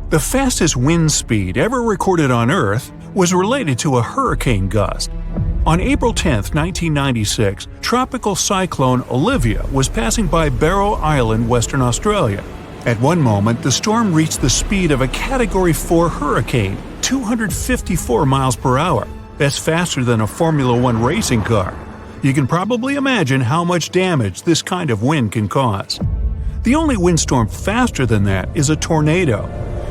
The fastest wind speed ever recorded on Earth was related to a hurricane gust. On April 10, 1996, tropical cyclone Olivia was passing by Barrow Island, Western Australia. At one moment, the storm reached the speed of a Category 4 hurricane, 254 miles per hour. That's faster than a Formula One racing car. You can probably imagine how much damage this kind of wind can cause. The only windstorm faster than that is a tornado.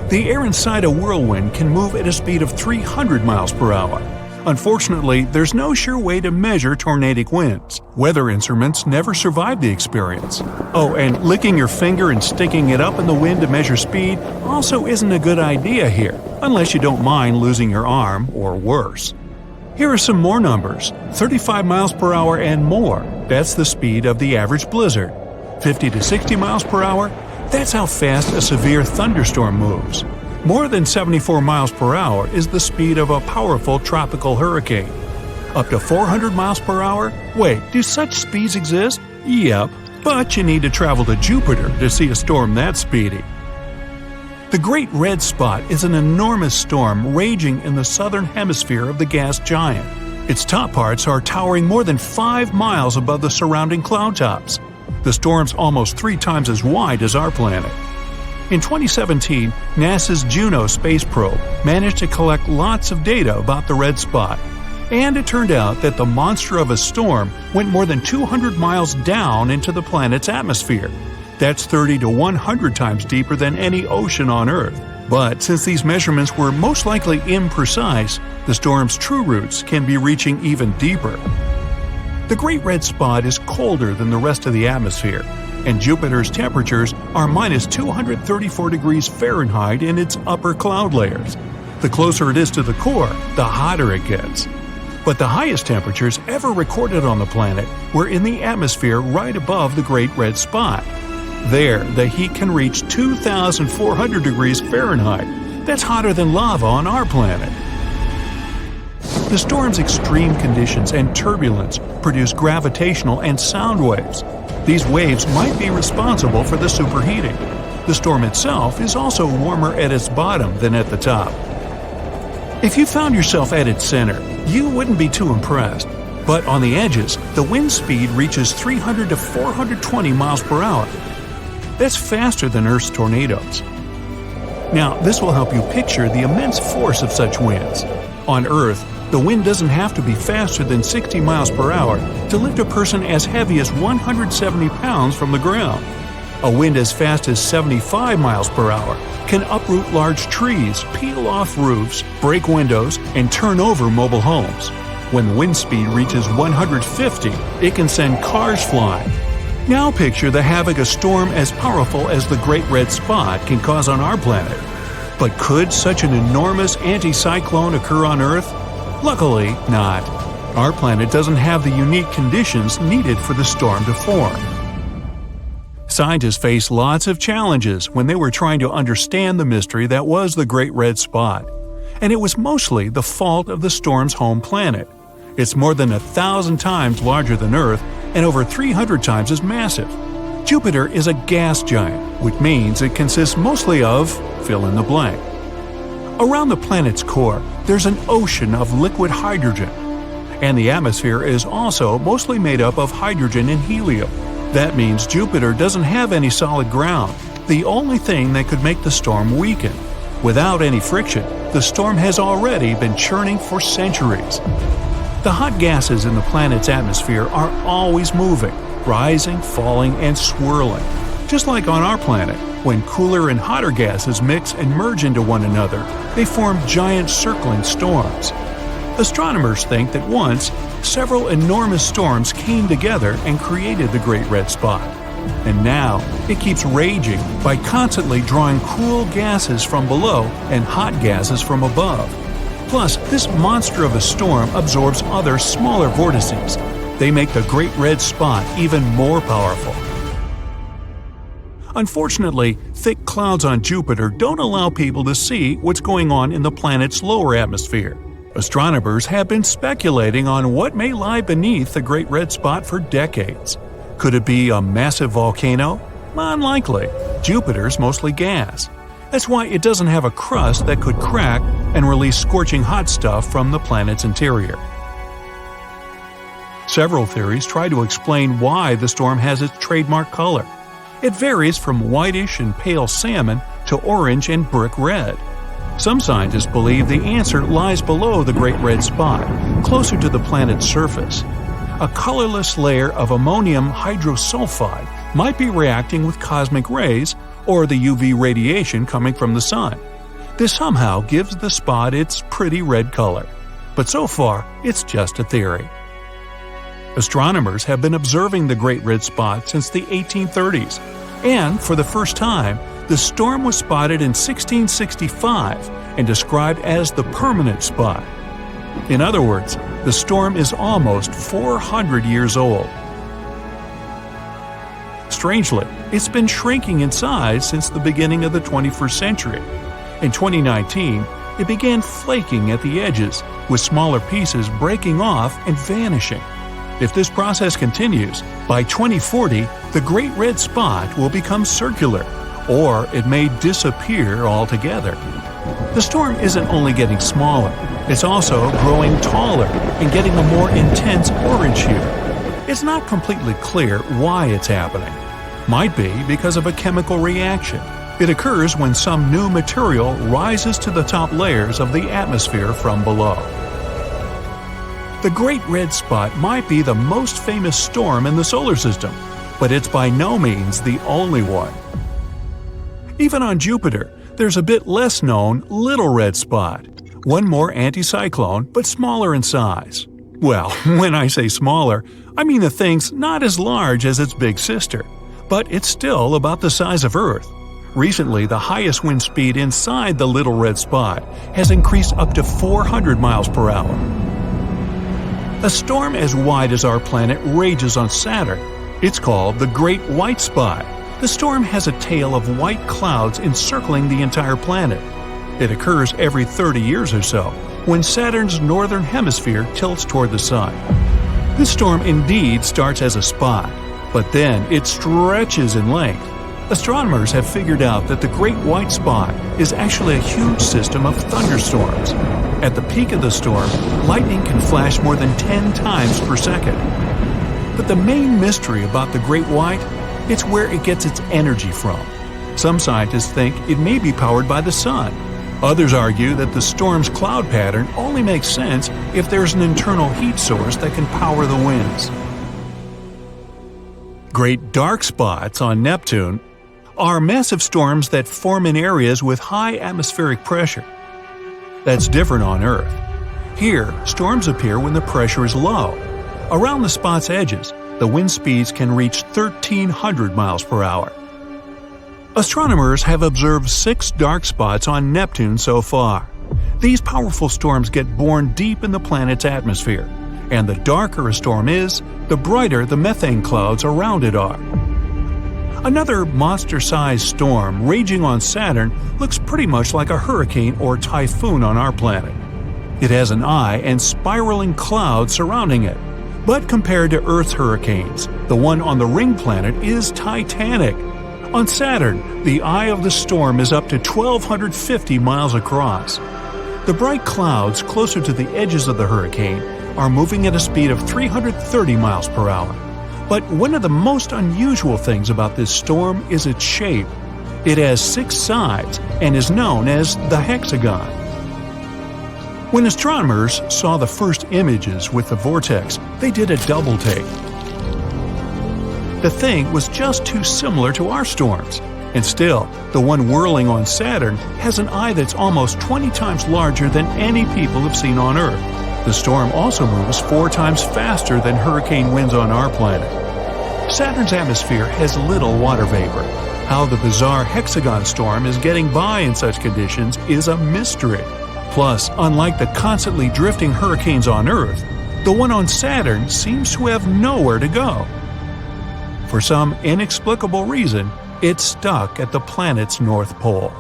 The air inside a whirlwind can move at a speed of 300 miles per hour. Unfortunately, there's no sure way to measure tornadic winds. Weather instruments never survived the experience. Oh, and licking your finger and sticking it up in the wind to measure speed also isn't a good idea here, unless you don't mind losing your arm, or worse. Here are some more numbers. 35 miles per hour and more, that's the speed of the average blizzard. 50 to 60 miles per hour, that's how fast a severe thunderstorm moves. More than 74 miles per hour is the speed of a powerful tropical hurricane. Up to 400 miles per hour? Wait, do such speeds exist? Yep, but you need to travel to Jupiter to see a storm that speedy. The Great Red Spot is an enormous storm raging in the southern hemisphere of the gas giant. Its top parts are towering more than 5 miles above the surrounding cloud tops. The storm's almost 3 times as wide as our planet. In 2017, NASA's Juno space probe managed to collect lots of data about the red spot. And it turned out that the monster of a storm went more than 200 miles down into the planet's atmosphere. That's 30 to 100 times deeper than any ocean on Earth. But since these measurements were most likely imprecise, the storm's true roots can be reaching even deeper. The Great Red Spot is colder than the rest of the atmosphere, and Jupiter's temperatures are minus 234 degrees Fahrenheit in its upper cloud layers. The closer it is to the core, the hotter it gets. But the highest temperatures ever recorded on the planet were in the atmosphere right above the Great Red Spot. There, the heat can reach 2,400 degrees Fahrenheit. That's hotter than lava on our planet. The storm's extreme conditions and turbulence produce gravitational and sound waves. These waves might be responsible for the superheating. The storm itself is also warmer at its bottom than at the top. If you found yourself at its center, you wouldn't be too impressed. But on the edges, the wind speed reaches 300 to 420 miles per hour. That's faster than Earth's tornadoes. Now, this will help you picture the immense force of such winds. On Earth, the wind doesn't have to be faster than 60 miles per hour to lift a person as heavy as 170 pounds from the ground. A wind as fast as 75 miles per hour can uproot large trees, peel off roofs, break windows, and turn over mobile homes. When the wind speed reaches 150, it can send cars flying. Now picture the havoc a storm as powerful as the Great Red Spot can cause on our planet. But could such an enormous anticyclone occur on Earth? Luckily, not. Our planet doesn't have the unique conditions needed for the storm to form. Scientists faced lots of challenges when they were trying to understand the mystery that was the Great Red Spot. And it was mostly the fault of the storm's home planet. It's more than 1,000 times larger than Earth and over 300 times as massive. Jupiter is a gas giant, which means it consists mostly of fill in the blank. Around the planet's core, there's an ocean of liquid hydrogen. And the atmosphere is also mostly made up of hydrogen and helium. That means Jupiter doesn't have any solid ground, the only thing that could make the storm weaken. Without any friction, the storm has already been churning for centuries. The hot gases in the planet's atmosphere are always moving, rising, falling, and swirling. Just like on our planet, when cooler and hotter gases mix and merge into one another, they form giant circling storms. Astronomers think that once, several enormous storms came together and created the Great Red Spot. And now, it keeps raging by constantly drawing cool gases from below and hot gases from above. Plus, this monster of a storm absorbs other smaller vortices. They make the Great Red Spot even more powerful. Unfortunately, thick clouds on Jupiter don't allow people to see what's going on in the planet's lower atmosphere. Astronomers have been speculating on what may lie beneath the Great Red Spot for decades. Could it be a massive volcano? Unlikely. Jupiter's mostly gas. That's why it doesn't have a crust that could crack and release scorching hot stuff from the planet's interior. Several theories try to explain why the storm has its trademark color. It varies from whitish and pale salmon to orange and brick red. Some scientists believe the answer lies below the Great Red Spot, closer to the planet's surface. A colorless layer of ammonium hydrosulfide might be reacting with cosmic rays or the UV radiation coming from the sun. This somehow gives the spot its pretty red color. But so far, it's just a theory. Astronomers have been observing the Great Red Spot since the 1830s, and for the first time, the storm was spotted in 1665 and described as the permanent spot. In other words, the storm is almost 400 years old. Strangely, it's been shrinking in size since the beginning of the 21st century. In 2019, it began flaking at the edges, with smaller pieces breaking off and vanishing. If this process continues, by 2040, the Great Red Spot will become circular, or it may disappear altogether. The storm isn't only getting smaller, it's also growing taller and getting a more intense orange hue. It's not completely clear why it's happening. Might be because of a chemical reaction. It occurs when some new material rises to the top layers of the atmosphere from below. The Great Red Spot might be the most famous storm in the solar system, but it's by no means the only one. Even on Jupiter, there's a bit less known Little Red Spot, one more anticyclone but smaller in size. Well, when I say smaller, I mean the thing's not as large as its big sister, but it's still about the size of Earth. Recently, the highest wind speed inside the Little Red Spot has increased up to 400 miles per hour. A storm as wide as our planet rages on Saturn. It's called the Great White Spot. The storm has a tail of white clouds encircling the entire planet. It occurs every 30 years or so, when Saturn's northern hemisphere tilts toward the sun. This storm indeed starts as a spot, but then it stretches in length. Astronomers have figured out that the Great White Spot is actually a huge system of thunderstorms. At the peak of the storm, lightning can flash more than 10 times per second. But the main mystery about the Great White, it's where it gets its energy from. Some scientists think it may be powered by the sun. Others argue that the storm's cloud pattern only makes sense if there's an internal heat source that can power the winds. Great dark spots on Neptune are massive storms that form in areas with high atmospheric pressure. That's different on Earth. Here, storms appear when the pressure is low. Around the spot's edges, the wind speeds can reach 1,300 miles per hour. Astronomers have observed 6 dark spots on Neptune so far. These powerful storms get born deep in the planet's atmosphere, and the darker a storm is, the brighter the methane clouds around it are. Another monster-sized storm raging on Saturn looks pretty much like a hurricane or typhoon on our planet. It has an eye and spiraling clouds surrounding it. But compared to Earth's hurricanes, the one on the ring planet is titanic. On Saturn, the eye of the storm is up to 1,250 miles across. The bright clouds closer to the edges of the hurricane are moving at a speed of 330 miles per hour. But one of the most unusual things about this storm is its shape. It has 6 sides and is known as the hexagon. When astronomers saw the first images with the vortex, they did a double take. The thing was just too similar to our storms. And still, the one whirling on Saturn has an eye that's almost 20 times larger than any people have seen on Earth. The storm also moves 4 times faster than hurricane winds on our planet. Saturn's atmosphere has little water vapor. How the bizarre hexagon storm is getting by in such conditions is a mystery. Plus, unlike the constantly drifting hurricanes on Earth, the one on Saturn seems to have nowhere to go. For some inexplicable reason, it's stuck at the planet's North Pole.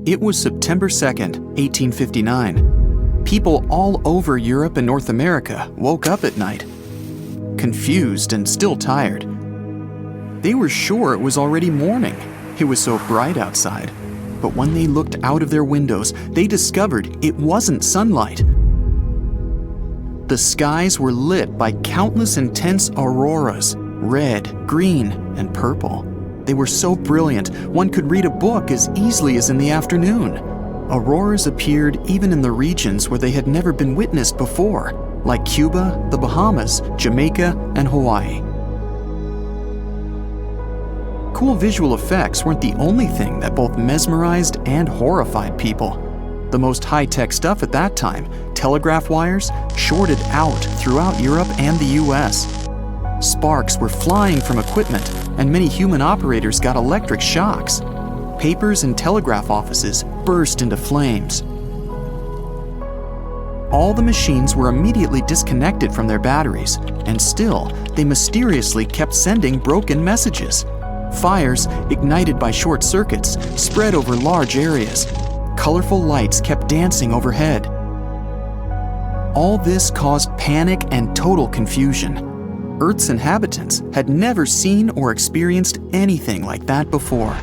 It was September 2nd, 1859. People all over Europe and North America woke up at night, confused and still tired. They were sure it was already morning. It was so bright outside. But when they looked out of their windows, they discovered it wasn't sunlight. The skies were lit by countless intense auroras, red, green, and purple. They were so brilliant, one could read a book as easily as in the afternoon. Auroras appeared even in the regions where they had never been witnessed before, like Cuba, the Bahamas, Jamaica, and Hawaii. Cool visual effects weren't the only thing that both mesmerized and horrified people. The most high-tech stuff at that time, telegraph wires, shorted out throughout Europe and the US. Sparks were flying from equipment, and many human operators got electric shocks. Papers in telegraph offices burst into flames. All the machines were immediately disconnected from their batteries, and still, they mysteriously kept sending broken messages. Fires, ignited by short circuits, spread over large areas. Colorful lights kept dancing overhead. All this caused panic and total confusion. Earth's inhabitants had never seen or experienced anything like that before.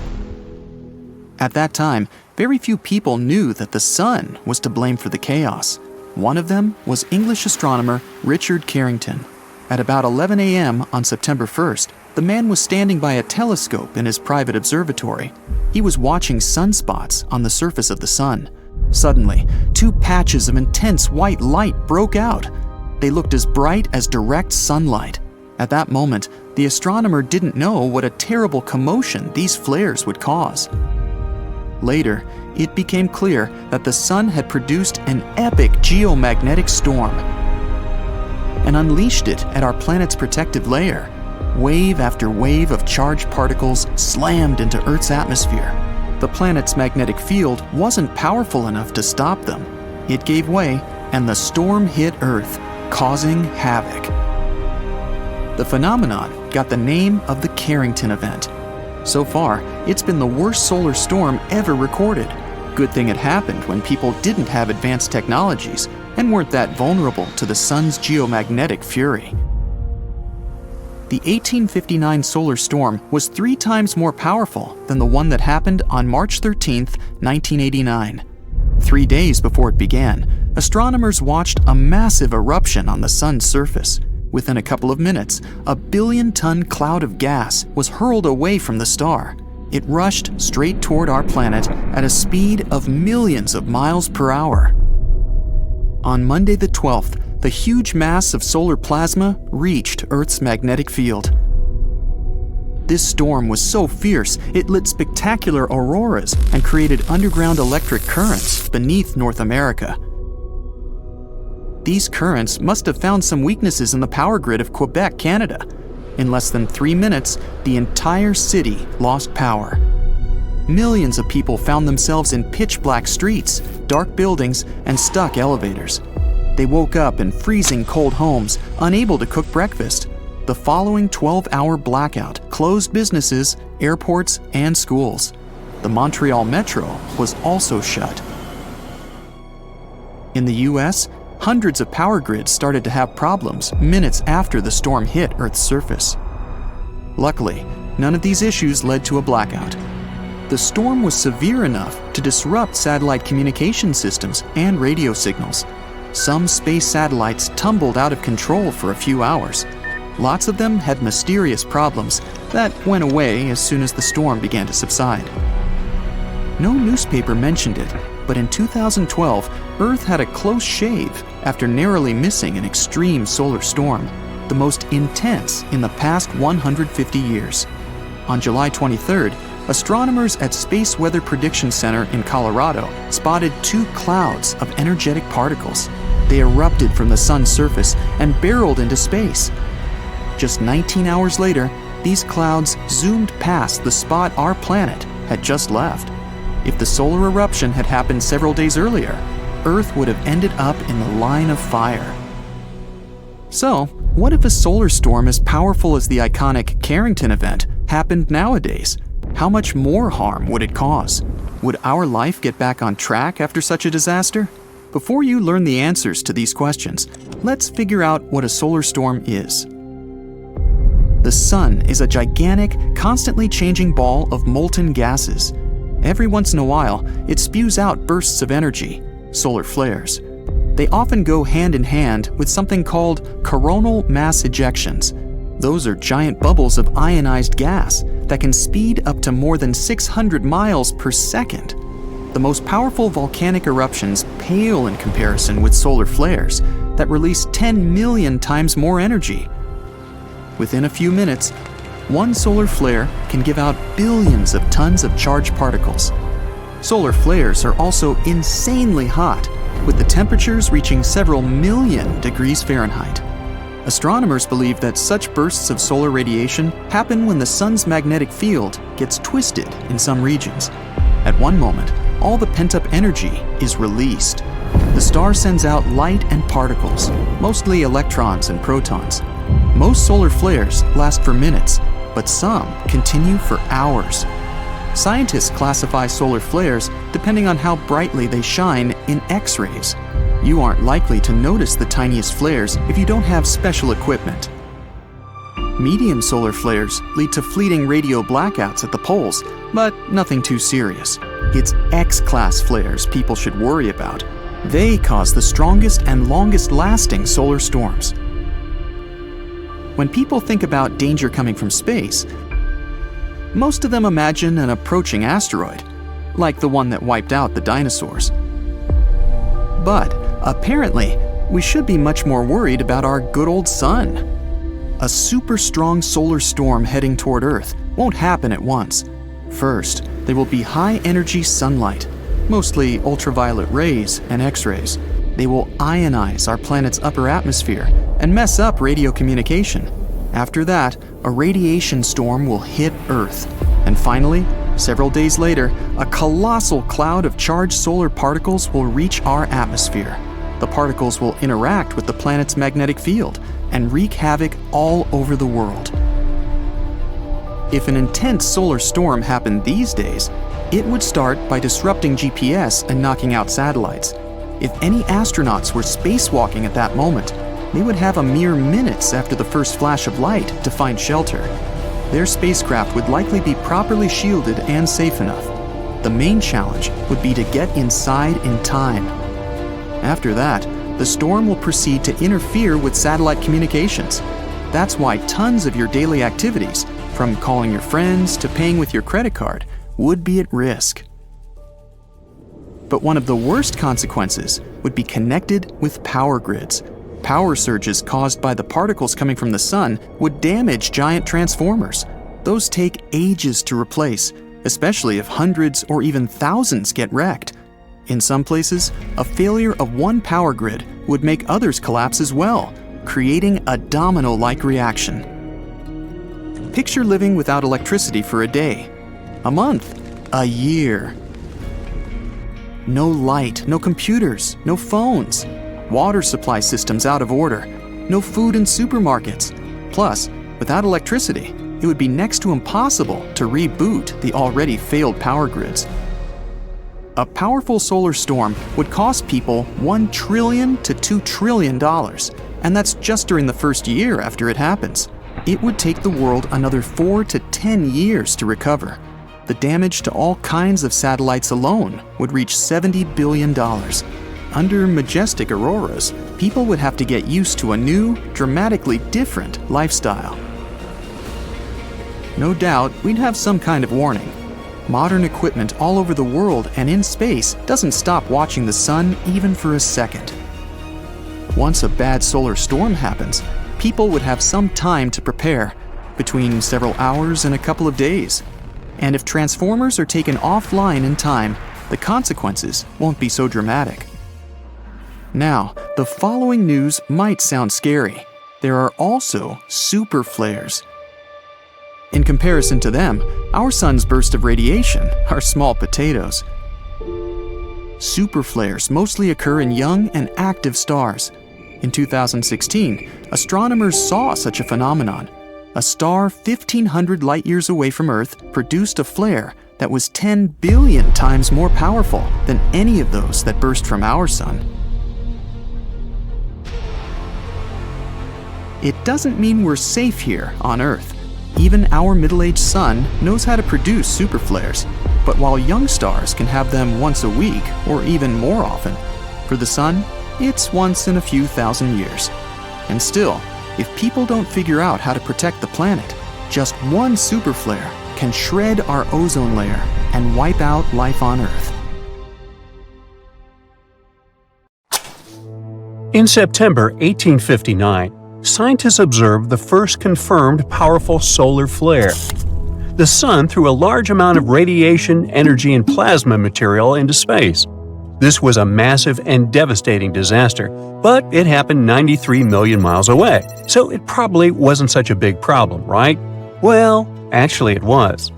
At that time, very few people knew that the sun was to blame for the chaos. One of them was English astronomer Richard Carrington. At about 11 a.m. on September 1st, the man was standing by a telescope in his private observatory. He was watching sunspots on the surface of the sun. Suddenly, two patches of intense white light broke out. They looked as bright as direct sunlight. At that moment, the astronomer didn't know what a terrible commotion these flares would cause. Later, it became clear that the sun had produced an epic geomagnetic storm and unleashed it at our planet's protective layer. Wave after wave of charged particles slammed into Earth's atmosphere. The planet's magnetic field wasn't powerful enough to stop them. It gave way, and the storm hit Earth, causing havoc. The phenomenon got the name of the Carrington Event. So far, it's been the worst solar storm ever recorded. Good thing it happened when people didn't have advanced technologies and weren't that vulnerable to the sun's geomagnetic fury. The 1859 solar storm was 3 times more powerful than the one that happened on March 13, 1989. 3 days before it began, astronomers watched a massive eruption on the sun's surface. Within a couple of minutes, a billion-ton cloud of gas was hurled away from the star. It rushed straight toward our planet at a speed of millions of miles per hour. On Monday the 12th, the huge mass of solar plasma reached Earth's magnetic field. This storm was so fierce, it lit spectacular auroras and created underground electric currents beneath North America. These currents must have found some weaknesses in the power grid of Quebec, Canada. In less than 3 minutes, the entire city lost power. Millions of people found themselves in pitch-black streets, dark buildings, and stuck elevators. They woke up in freezing cold homes, unable to cook breakfast. The following 12-hour blackout closed businesses, airports, and schools. The Montreal Metro was also shut. In the US, hundreds of power grids started to have problems minutes after the storm hit Earth's surface. Luckily, none of these issues led to a blackout. The storm was severe enough to disrupt satellite communication systems and radio signals. Some space satellites tumbled out of control for a few hours. Lots of them had mysterious problems that went away as soon as the storm began to subside. No newspaper mentioned it, but in 2012, Earth had a close shave after narrowly missing an extreme solar storm, the most intense in the past 150 years. On July 23rd, astronomers at Space Weather Prediction Center in Colorado spotted 2 clouds of energetic particles. They erupted from the sun's surface and barreled into space. Just 19 hours later, these clouds zoomed past the spot our planet had just left. If the solar eruption had happened several days earlier, Earth would have ended up in the line of fire. So, what if a solar storm as powerful as the iconic Carrington Event happened nowadays? How much more harm would it cause? Would our life get back on track after such a disaster? Before you learn the answers to these questions, let's figure out what a solar storm is. The sun is a gigantic, constantly changing ball of molten gases. Every once in a while, it spews out bursts of energy, solar flares. They often go hand in hand with something called coronal mass ejections. Those are giant bubbles of ionized gas that can speed up to more than 600 miles per second. The most powerful volcanic eruptions pale in comparison with solar flares that release 10 million times more energy. Within a few minutes, one solar flare can give out billions of tons of charged particles. Solar flares are also insanely hot, with the temperatures reaching several million degrees Fahrenheit. Astronomers believe that such bursts of solar radiation happen when the sun's magnetic field gets twisted in some regions. At one moment, all the pent-up energy is released. The star sends out light and particles, mostly electrons and protons. Most solar flares last for minutes, but some continue for hours. Scientists classify solar flares depending on how brightly they shine in X-rays. You aren't likely to notice the tiniest flares if you don't have special equipment. Medium solar flares lead to fleeting radio blackouts at the poles, but nothing too serious. It's X-class flares people should worry about. They cause the strongest and longest-lasting solar storms. When people think about danger coming from space, most of them imagine an approaching asteroid, like the one that wiped out the dinosaurs. But apparently, we should be much more worried about our good old sun. A super strong solar storm heading toward Earth won't happen at once. First, there will be high-energy sunlight, mostly ultraviolet rays and X-rays. They will ionize our planet's upper atmosphere and mess up radio communication. After that, a radiation storm will hit Earth. And finally, several days later, a colossal cloud of charged solar particles will reach our atmosphere. The particles will interact with the planet's magnetic field and wreak havoc all over the world. If an intense solar storm happened these days, it would start by disrupting GPS and knocking out satellites. If any astronauts were spacewalking at that moment, they would have a mere minutes after the first flash of light to find shelter. Their spacecraft would likely be properly shielded and safe enough. The main challenge would be to get inside in time. After that, the storm will proceed to interfere with satellite communications. That's why tons of your daily activities, from calling your friends to paying with your credit card, would be at risk. But one of the worst consequences would be connected with power grids. Power surges caused by the particles coming from the sun would damage giant transformers. Those take ages to replace, especially if hundreds or even thousands get wrecked. In some places, a failure of one power grid would make others collapse as well, creating a domino-like reaction. Picture living without electricity for a day, a month, a year. No light, no computers, no phones. Water supply systems out of order. No food in supermarkets. Plus, without electricity, it would be next to impossible to reboot the already failed power grids. A powerful solar storm would cost people $1 trillion to $2 trillion, and that's just during the first year after it happens. It would take the world another 4 to 10 years to recover. The damage to all kinds of satellites alone would reach $70 billion. Under majestic auroras, people would have to get used to a new, dramatically different lifestyle. No doubt, we'd have some kind of warning. Modern equipment all over the world and in space doesn't stop watching the sun even for a second. Once a bad solar storm happens, people would have some time to prepare, between several hours and a couple of days. And if transformers are taken offline in time, the consequences won't be so dramatic. Now, the following news might sound scary. There are also superflares. In comparison to them, our sun's bursts of radiation are small potatoes. Superflares mostly occur in young and active stars. In 2016, astronomers saw such a phenomenon. A star 1,500 light-years away from Earth produced a flare that was 10 billion times more powerful than any of those that burst from our sun. It doesn't mean we're safe here on Earth. Even our middle-aged sun knows how to produce superflares, but while young stars can have them once a week or even more often, for the sun, it's once in a few thousand years. And still, if people don't figure out how to protect the planet, just one superflare can shred our ozone layer and wipe out life on Earth. In September 1859, scientists observed the first confirmed powerful solar flare. The sun threw a large amount of radiation, energy, and plasma material into space. This was a massive and devastating disaster, but it happened 93 million miles away, so it probably wasn't such a big problem, right? Well, actually it was.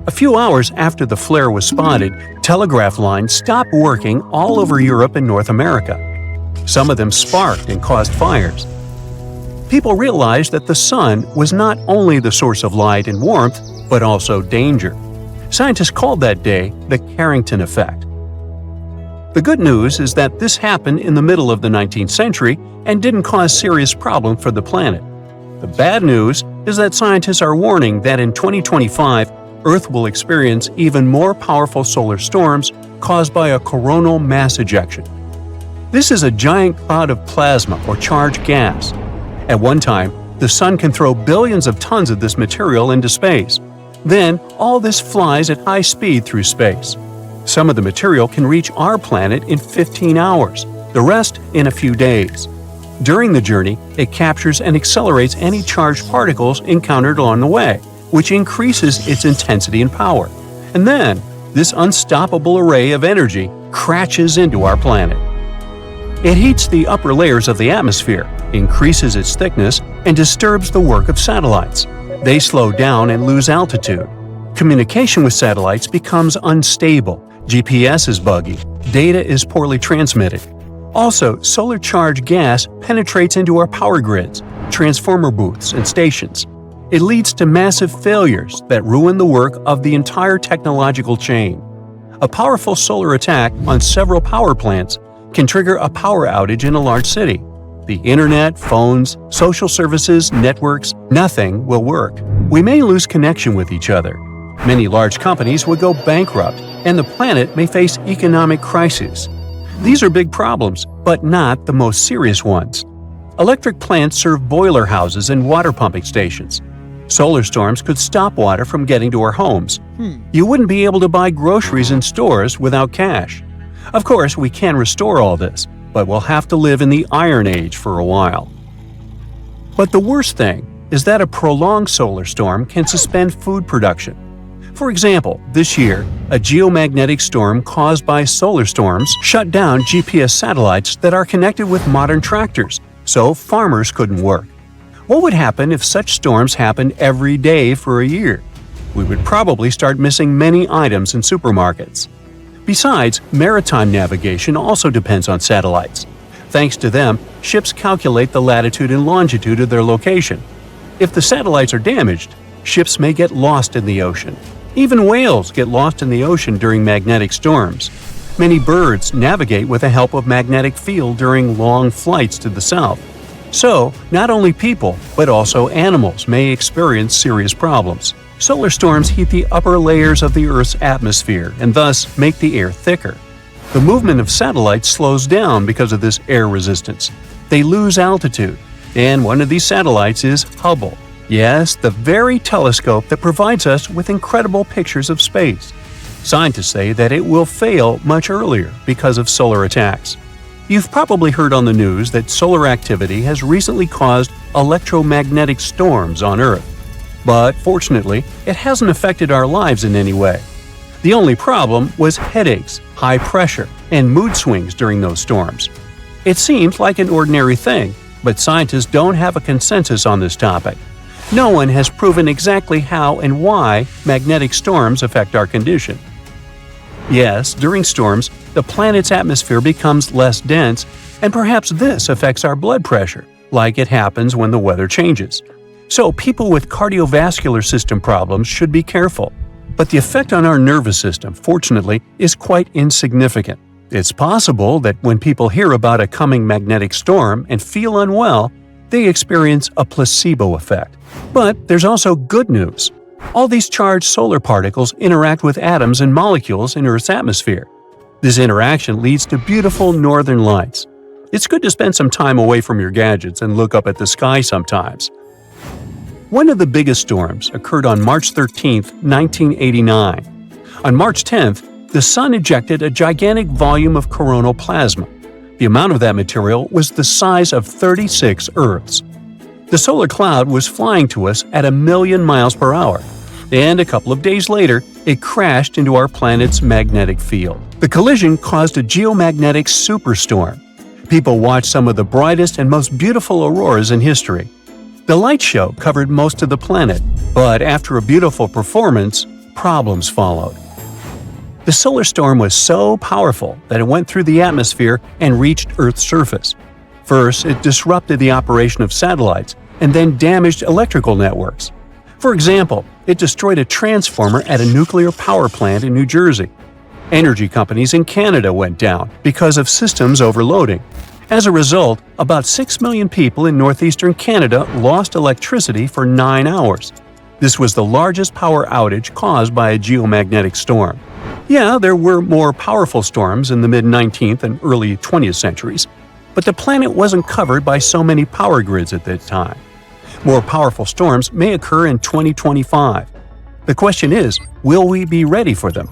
A few hours after the flare was spotted, telegraph lines stopped working all over Europe and North America. Some of them sparked and caused fires. People realized that the sun was not only the source of light and warmth, but also danger. Scientists called that day the Carrington Effect. The good news is that this happened in the middle of the 19th century and didn't cause serious problems for the planet. The bad news is that scientists are warning that in 2025, Earth will experience even more powerful solar storms caused by a coronal mass ejection. This is a giant cloud of plasma or charged gas. At one time, the sun can throw billions of tons of this material into space. Then, all this flies at high speed through space. Some of the material can reach our planet in 15 hours, the rest in a few days. During the journey, it captures and accelerates any charged particles encountered along the way, which increases its intensity and power. And then, this unstoppable array of energy crashes into our planet. It heats the upper layers of the atmosphere, increases its thickness, and disturbs the work of satellites. They slow down and lose altitude. Communication with satellites becomes unstable, GPS is buggy, data is poorly transmitted. Also, solar-charged gas penetrates into our power grids, transformer booths, and stations. It leads to massive failures that ruin the work of the entire technological chain. A powerful solar attack on several power plants can trigger a power outage in a large city. The internet, phones, social services, networks, nothing will work. We may lose connection with each other. Many large companies will go bankrupt, and the planet may face economic crises. These are big problems, but not the most serious ones. Electric plants serve boiler houses and water pumping stations. Solar storms could stop water from getting to our homes. You wouldn't be able to buy groceries in stores without cash. Of course, we can restore all this, but we'll have to live in the Iron Age for a while. But the worst thing is that a prolonged solar storm can suspend food production. For example, this year, a geomagnetic storm caused by solar storms shut down GPS satellites that are connected with modern tractors, so farmers couldn't work. What would happen if such storms happened every day for a year? We would probably start missing many items in supermarkets. Besides, maritime navigation also depends on satellites. Thanks to them, ships calculate the latitude and longitude of their location. If the satellites are damaged, ships may get lost in the ocean. Even whales get lost in the ocean during magnetic storms. Many birds navigate with the help of magnetic field during long flights to the south. So, not only people, but also animals may experience serious problems. Solar storms heat the upper layers of the Earth's atmosphere and thus make the air thicker. The movement of satellites slows down because of this air resistance. They lose altitude, and one of these satellites is Hubble. Yes, the very telescope that provides us with incredible pictures of space. Scientists say that it will fail much earlier because of solar attacks. You've probably heard on the news that solar activity has recently caused electromagnetic storms on Earth. But fortunately, it hasn't affected our lives in any way. The only problem was headaches, high pressure, and mood swings during those storms. It seems like an ordinary thing, but scientists don't have a consensus on this topic. No one has proven exactly how and why magnetic storms affect our condition. Yes, during storms, the planet's atmosphere becomes less dense, and perhaps this affects our blood pressure, like it happens when the weather changes. So people with cardiovascular system problems should be careful. But the effect on our nervous system, fortunately, is quite insignificant. It's possible that when people hear about a coming magnetic storm and feel unwell, they experience a placebo effect. But there's also good news. All these charged solar particles interact with atoms and molecules in Earth's atmosphere. This interaction leads to beautiful northern lights. It's good to spend some time away from your gadgets and look up at the sky sometimes. One of the biggest storms occurred on March 13, 1989. On March 10th, the Sun ejected a gigantic volume of coronal plasma. The amount of that material was the size of 36 Earths. The solar cloud was flying to us at 1,000,000 miles per hour, and a couple of days later, it crashed into our planet's magnetic field. The collision caused a geomagnetic superstorm. People watched some of the brightest and most beautiful auroras in history. The light show covered most of the planet, but after a beautiful performance, problems followed. The solar storm was so powerful that it went through the atmosphere and reached Earth's surface. First, it disrupted the operation of satellites and then damaged electrical networks. For example, it destroyed a transformer at a nuclear power plant in New Jersey. Energy companies in Canada went down because of systems overloading. As a result, about 6 million people in northeastern Canada lost electricity for 9 hours. This was the largest power outage caused by a geomagnetic storm. Yeah, there were more powerful storms in the mid-19th and early 20th centuries, but the planet wasn't covered by so many power grids at that time. More powerful storms may occur in 2025. The question is, will we be ready for them?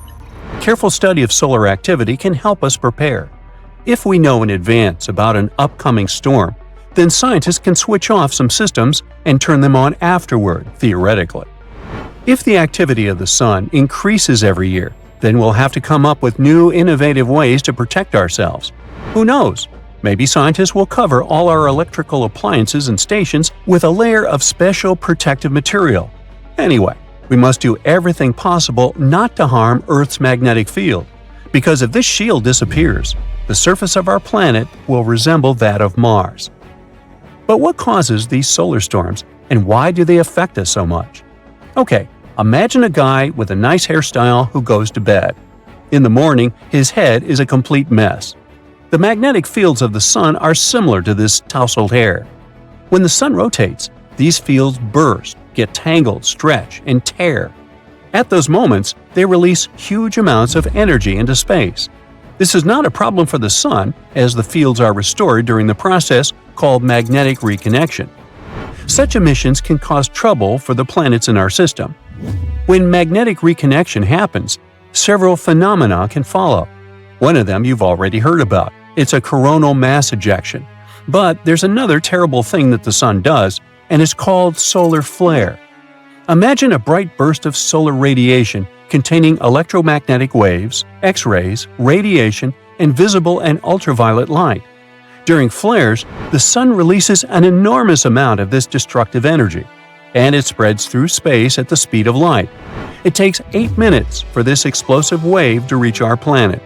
Careful study of solar activity can help us prepare. If we know in advance about an upcoming storm, then scientists can switch off some systems and turn them on afterward, theoretically. If the activity of the Sun increases every year, then we'll have to come up with new innovative ways to protect ourselves. Who knows? Maybe scientists will cover all our electrical appliances and stations with a layer of special protective material. Anyway, we must do everything possible not to harm Earth's magnetic field, because if this shield disappears, the surface of our planet will resemble that of Mars. But what causes these solar storms, and why do they affect us so much? Okay, imagine a guy with a nice hairstyle who goes to bed. In the morning, his head is a complete mess. The magnetic fields of the Sun are similar to this tousled hair. When the Sun rotates, these fields burst, get tangled, stretch, and tear. At those moments, they release huge amounts of energy into space. This is not a problem for the Sun, as the fields are restored during the process called magnetic reconnection. Such emissions can cause trouble for the planets in our system. When magnetic reconnection happens, several phenomena can follow. One of them you've already heard about. It's a coronal mass ejection. But there's another terrible thing that the Sun does, and it's called solar flare. Imagine a bright burst of solar radiation containing electromagnetic waves, X-rays, radiation, and visible and ultraviolet light. During flares, the Sun releases an enormous amount of this destructive energy, and it spreads through space at the speed of light. It takes 8 minutes for this explosive wave to reach our planet.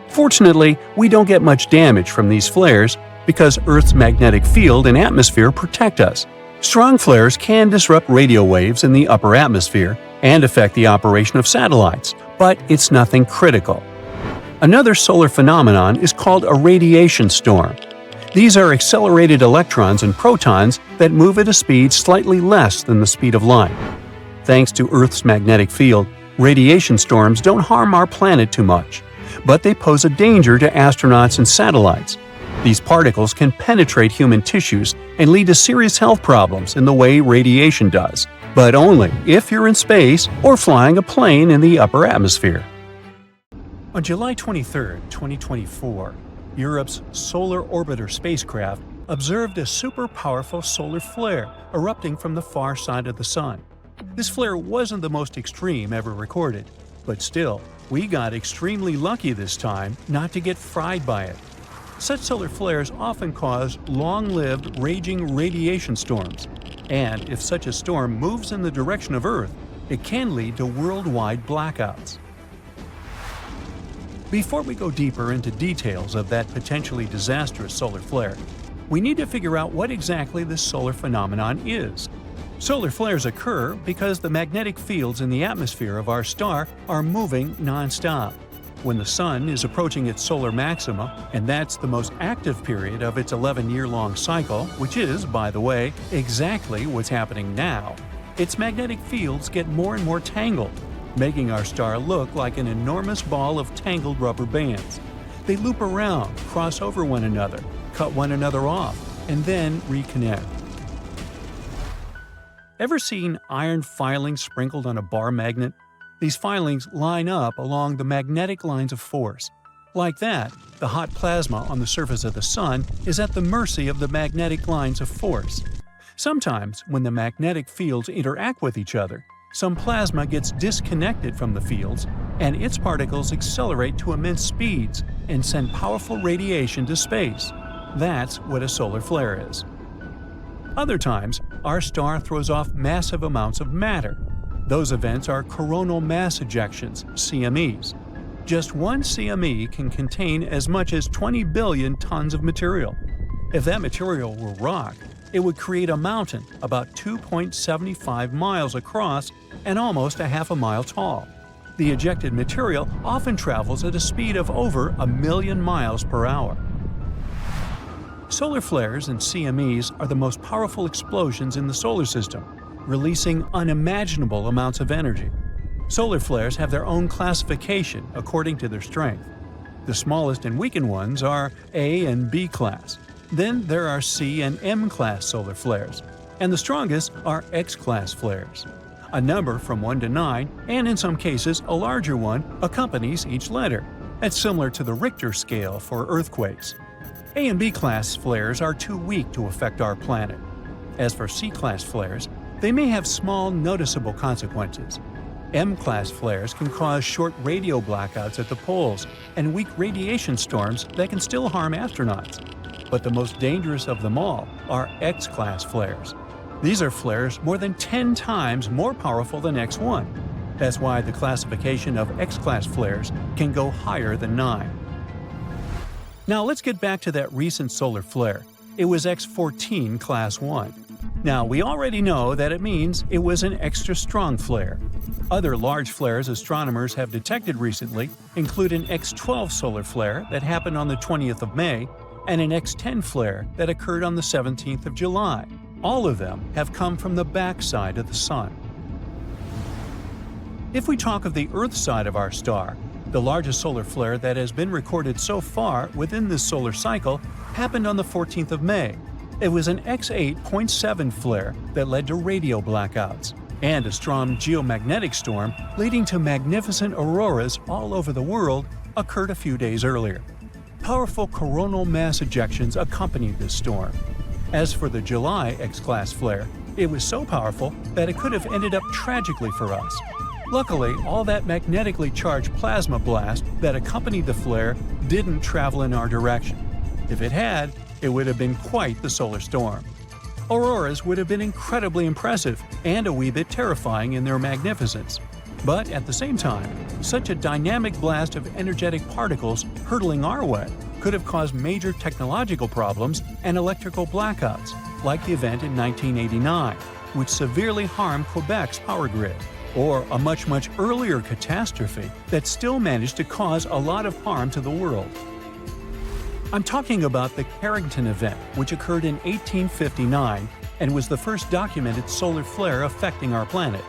Fortunately, we don't get much damage from these flares because Earth's magnetic field and atmosphere protect us. Strong flares can disrupt radio waves in the upper atmosphere and affect the operation of satellites, but it's nothing critical. Another solar phenomenon is called a radiation storm. These are accelerated electrons and protons that move at a speed slightly less than the speed of light. Thanks to Earth's magnetic field, radiation storms don't harm our planet too much, but they pose a danger to astronauts and satellites. These particles can penetrate human tissues and lead to serious health problems in the way radiation does, but only if you're in space or flying a plane in the upper atmosphere. On July 23, 2024, Europe's Solar Orbiter spacecraft observed a super-powerful solar flare erupting from the far side of the Sun. This flare wasn't the most extreme ever recorded, but still, we got extremely lucky this time not to get fried by it. Such solar flares often cause long-lived, raging radiation storms, and if such a storm moves in the direction of Earth, it can lead to worldwide blackouts. Before we go deeper into details of that potentially disastrous solar flare, we need to figure out what exactly this solar phenomenon is. Solar flares occur because the magnetic fields in the atmosphere of our star are moving non-stop. When the Sun is approaching its solar maxima, and that's the most active period of its 11-year-long cycle, which is, by the way, exactly what's happening now, its magnetic fields get more and more tangled, making our star look like an enormous ball of tangled rubber bands. They loop around, cross over one another, cut one another off, and then reconnect. Ever seen iron filings sprinkled on a bar magnet? These filings line up along the magnetic lines of force. Like that, the hot plasma on the surface of the Sun is at the mercy of the magnetic lines of force. Sometimes, when the magnetic fields interact with each other, some plasma gets disconnected from the fields, and its particles accelerate to immense speeds and send powerful radiation to space. That's what a solar flare is. Other times, our star throws off massive amounts of matter. Those events are coronal mass ejections, CMEs. Just one CME can contain as much as 20 billion tons of material. If that material were rock, it would create a mountain about 2.75 miles across and almost a half a mile tall. The ejected material often travels at a speed of over 1,000,000 miles per hour. Solar flares and CMEs are the most powerful explosions in the solar system, releasing unimaginable amounts of energy. Solar flares have their own classification according to their strength. The smallest and weakened ones are A and B class. Then there are C and M class solar flares, and the strongest are X class flares. A number from 1 to 9, and in some cases a larger one, accompanies each letter. That's similar to the Richter scale for earthquakes. A and B class flares are too weak to affect our planet. As for C class flares, they may have small, noticeable consequences. M class flares can cause short radio blackouts at the poles and weak radiation storms that can still harm astronauts. But the most dangerous of them all are X class flares. These are flares more than 10 times more powerful than X1. That's why the classification of X class flares can go higher than 9. Now let's get back to that recent solar flare. It was X14 Class 1. Now, we already know that it means it was an extra strong flare. Other large flares astronomers have detected recently include an X12 solar flare that happened on the 20th of May and an X10 flare that occurred on the 17th of July. All of them have come from the backside of the Sun. If we talk of the Earth side of our star, the largest solar flare that has been recorded so far within this solar cycle happened on the 14th of May. It was an X8.7 flare that led to radio blackouts, and a strong geomagnetic storm leading to magnificent auroras all over the world occurred a few days earlier. Powerful coronal mass ejections accompanied this storm. As for the July X-class flare, it was so powerful that it could have ended up tragically for us. Luckily, all that magnetically charged plasma blast that accompanied the flare didn't travel in our direction. If it had, it would have been quite the solar storm. Auroras would have been incredibly impressive and a wee bit terrifying in their magnificence. But at the same time, such a dynamic blast of energetic particles hurtling our way could have caused major technological problems and electrical blackouts, like the event in 1989, which severely harmed Quebec's power grid, or a much earlier catastrophe that still managed to cause a lot of harm to the world. I'm talking about the Carrington Event, which occurred in 1859 and was the first documented solar flare affecting our planet.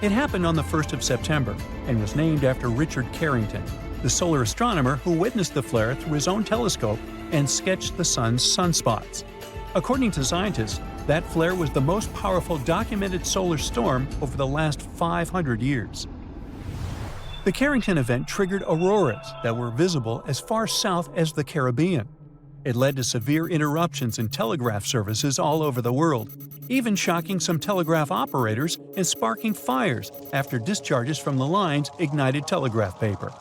It happened on the 1st of September and was named after Richard Carrington, the solar astronomer who witnessed the flare through his own telescope and sketched the Sun's sunspots. According to scientists, that flare was the most powerful documented solar storm over the last 500 years. The Carrington Event triggered auroras that were visible as far south as the Caribbean. It led to severe interruptions in telegraph services all over the world, even shocking some telegraph operators and sparking fires after discharges from the lines ignited telegraph paper.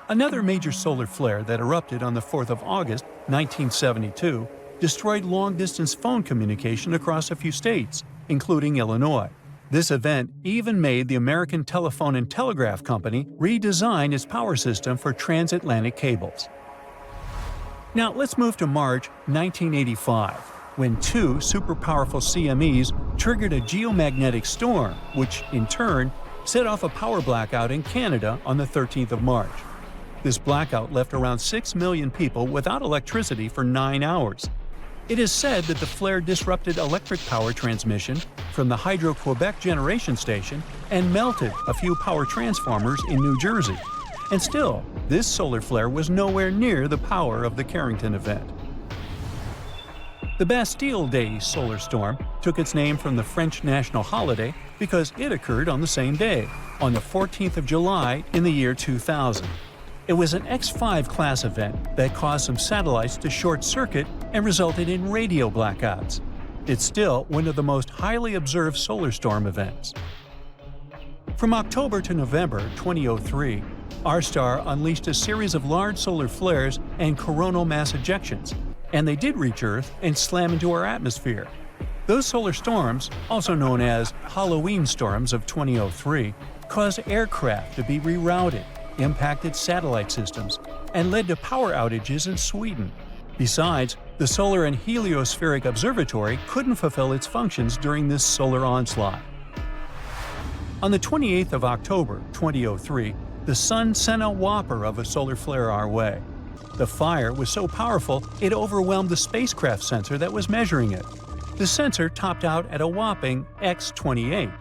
Another major solar flare that erupted on the 4th of August, 1972, destroyed long-distance phone communication across a few states, including Illinois. This event even made the American Telephone and Telegraph Company redesign its power system for transatlantic cables. Now let's move to March 1985, when two super-powerful CMEs triggered a geomagnetic storm, which, in turn, set off a power blackout in Canada on the 13th of March. This blackout left around 6 million people without electricity for 9 hours. It is said that the flare disrupted electric power transmission from the Hydro-Quebec generation station and melted a few power transformers in New Jersey. And still, this solar flare was nowhere near the power of the Carrington Event. The Bastille Day solar storm took its name from the French national holiday because it occurred on the same day, on the 14th of July in the year 2000. It was an X5 class event that caused some satellites to short-circuit and resulted in radio blackouts. It's still one of the most highly observed solar storm events. From October to November 2003, our star unleashed a series of large solar flares and coronal mass ejections, and they did reach Earth and slam into our atmosphere. Those solar storms, also known as Halloween storms of 2003, caused aircraft to be rerouted, impacted satellite systems, and led to power outages in Sweden. Besides, the Solar and Heliospheric Observatory couldn't fulfill its functions during this solar onslaught. On the 28th of October 2003, the Sun sent a whopper of a solar flare our way. The fire was so powerful it overwhelmed the spacecraft sensor that was measuring it. The sensor topped out at a whopping X28.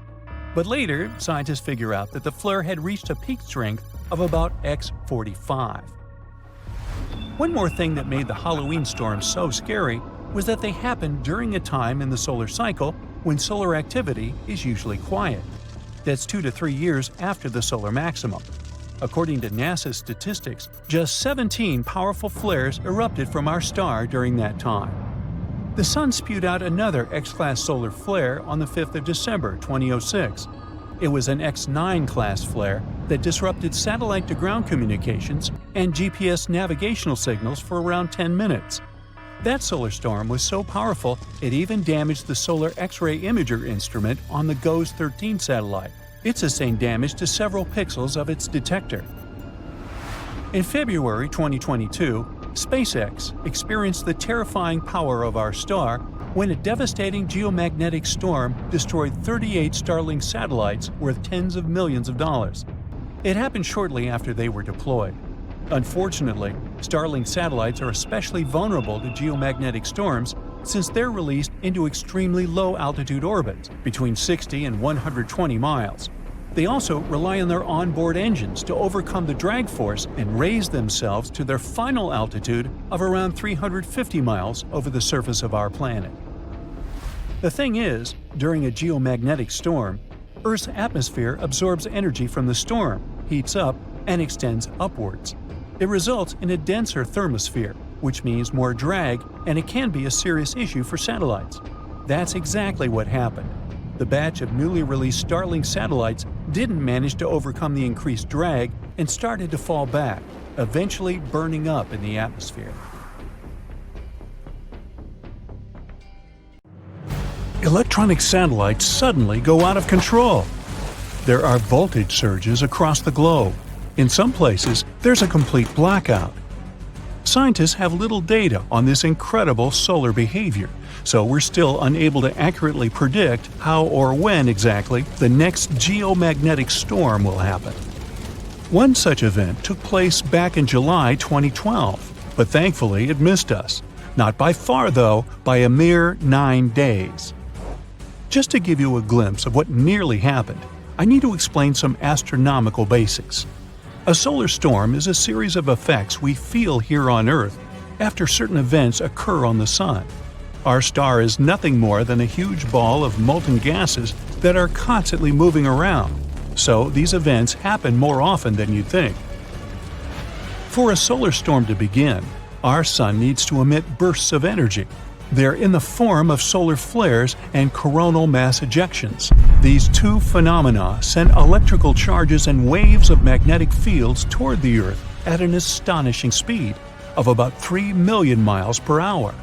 But later, scientists figure out that the flare had reached a peak strength of about X45. One more thing that made the Halloween storms so scary was that they happened during a time in the solar cycle when solar activity is usually quiet. That's 2 to 3 years after the solar maximum. According to NASA's statistics, just 17 powerful flares erupted from our star during that time. The Sun spewed out another X-class solar flare on the 5th of December 2006. It was an X9 class flare that disrupted satellite-to-ground communications and GPS navigational signals for around 10 minutes. That solar storm was so powerful it even damaged the Solar X-ray Imager instrument on the GOES 13 satellite. It sustained damage to several pixels of its detector. In February 2022, SpaceX experienced the terrifying power of our star when a devastating geomagnetic storm destroyed 38 Starlink satellites worth tens of millions of dollars. It happened shortly after they were deployed. Unfortunately, Starlink satellites are especially vulnerable to geomagnetic storms since they're released into extremely low-altitude orbits, between 60 and 120 miles. They also rely on their onboard engines to overcome the drag force and raise themselves to their final altitude of around 350 miles over the surface of our planet. The thing is, during a geomagnetic storm, Earth's atmosphere absorbs energy from the storm, heats up, and extends upwards. It results in a denser thermosphere, which means more drag, and it can be a serious issue for satellites. That's exactly what happened. The batch of newly released Starlink satellites didn't manage to overcome the increased drag and started to fall back, eventually burning up in the atmosphere. Electronic satellites suddenly go out of control. There are voltage surges across the globe. In some places, there's a complete blackout. Scientists have little data on this incredible solar behavior, so we're still unable to accurately predict how or when exactly the next geomagnetic storm will happen. One such event took place back in July 2012, but thankfully it missed us. Not by far, though, by a mere 9 days. Just to give you a glimpse of what nearly happened, I need to explain some astronomical basics. A solar storm is a series of effects we feel here on Earth after certain events occur on the Sun. Our star is nothing more than a huge ball of molten gases that are constantly moving around, so these events happen more often than you'd think. For a solar storm to begin, our Sun needs to emit bursts of energy. They're in the form of solar flares and coronal mass ejections. These two phenomena send electrical charges and waves of magnetic fields toward the Earth at an astonishing speed of about 3 million miles per hour.